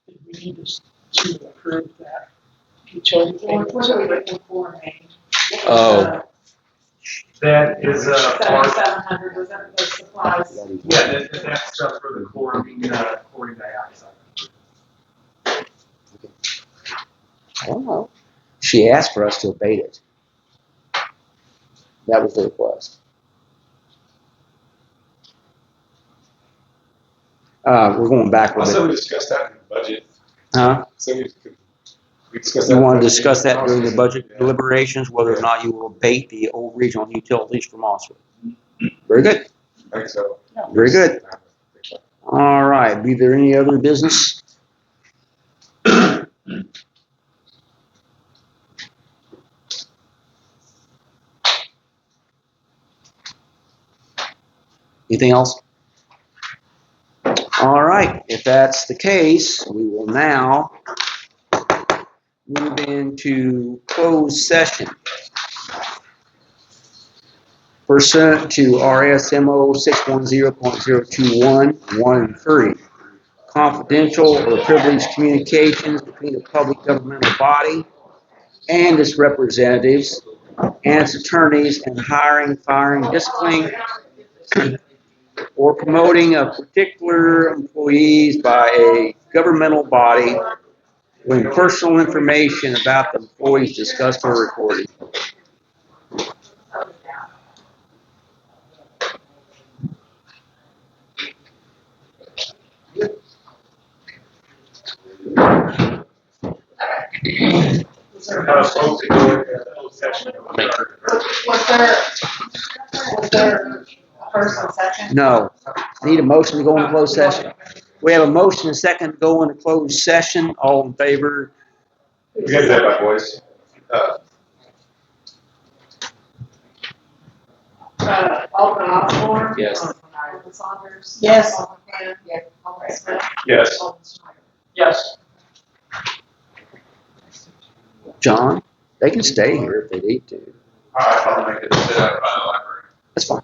H: We need to approve that utility payment.
D: What are we looking for, May?
A: Oh.
L: That is part,
D: 7,700, was that the supplies?
L: yeah, that's stuff for the chlorine dioxide.
A: I don't know. She asked for us to abate it. That was the request. We're going back a
I: Also,
A: little
I: we
A: bit.
I: discussed that in the budget.
A: Huh?
I: So we discussed that.
A: You
I: in
A: want to
I: the
A: discuss that during the budget
I: Yeah.
A: deliberations, whether or not you will abate the old regional utilities from Mosswood? Very good.
I: I think so.
A: Very good. All right. Be there any other business? Anything else? All right. right, if that's the case, we will now move into closed session. Pursuant to RSMO 610.021, 1 and 3. Confidential or privileged communications between a public governmental body and its representatives and its attorneys and hiring, firing, disciplining, or promoting of particular employees by a governmental body when personal information about the employees discussed or recorded.
L: Folks, to go into closed session.
B: Was there a first and second?
A: No. Need a motion to go into closed session. We have a motion and second to go into closed session. All in favor?
I: We got that by voice.
B: Alderman Osborne?
A: Yes.
B: Alderman Saunders?
J: Yes.
B: Alderman Cannon? Yes. Alderman Smith?
I: Yes.
B: Alderman Schneider?
H: Yes.
A: John, they can stay here if they need to.
C: All right, I'll make it sit out by the library.
A: That's fine.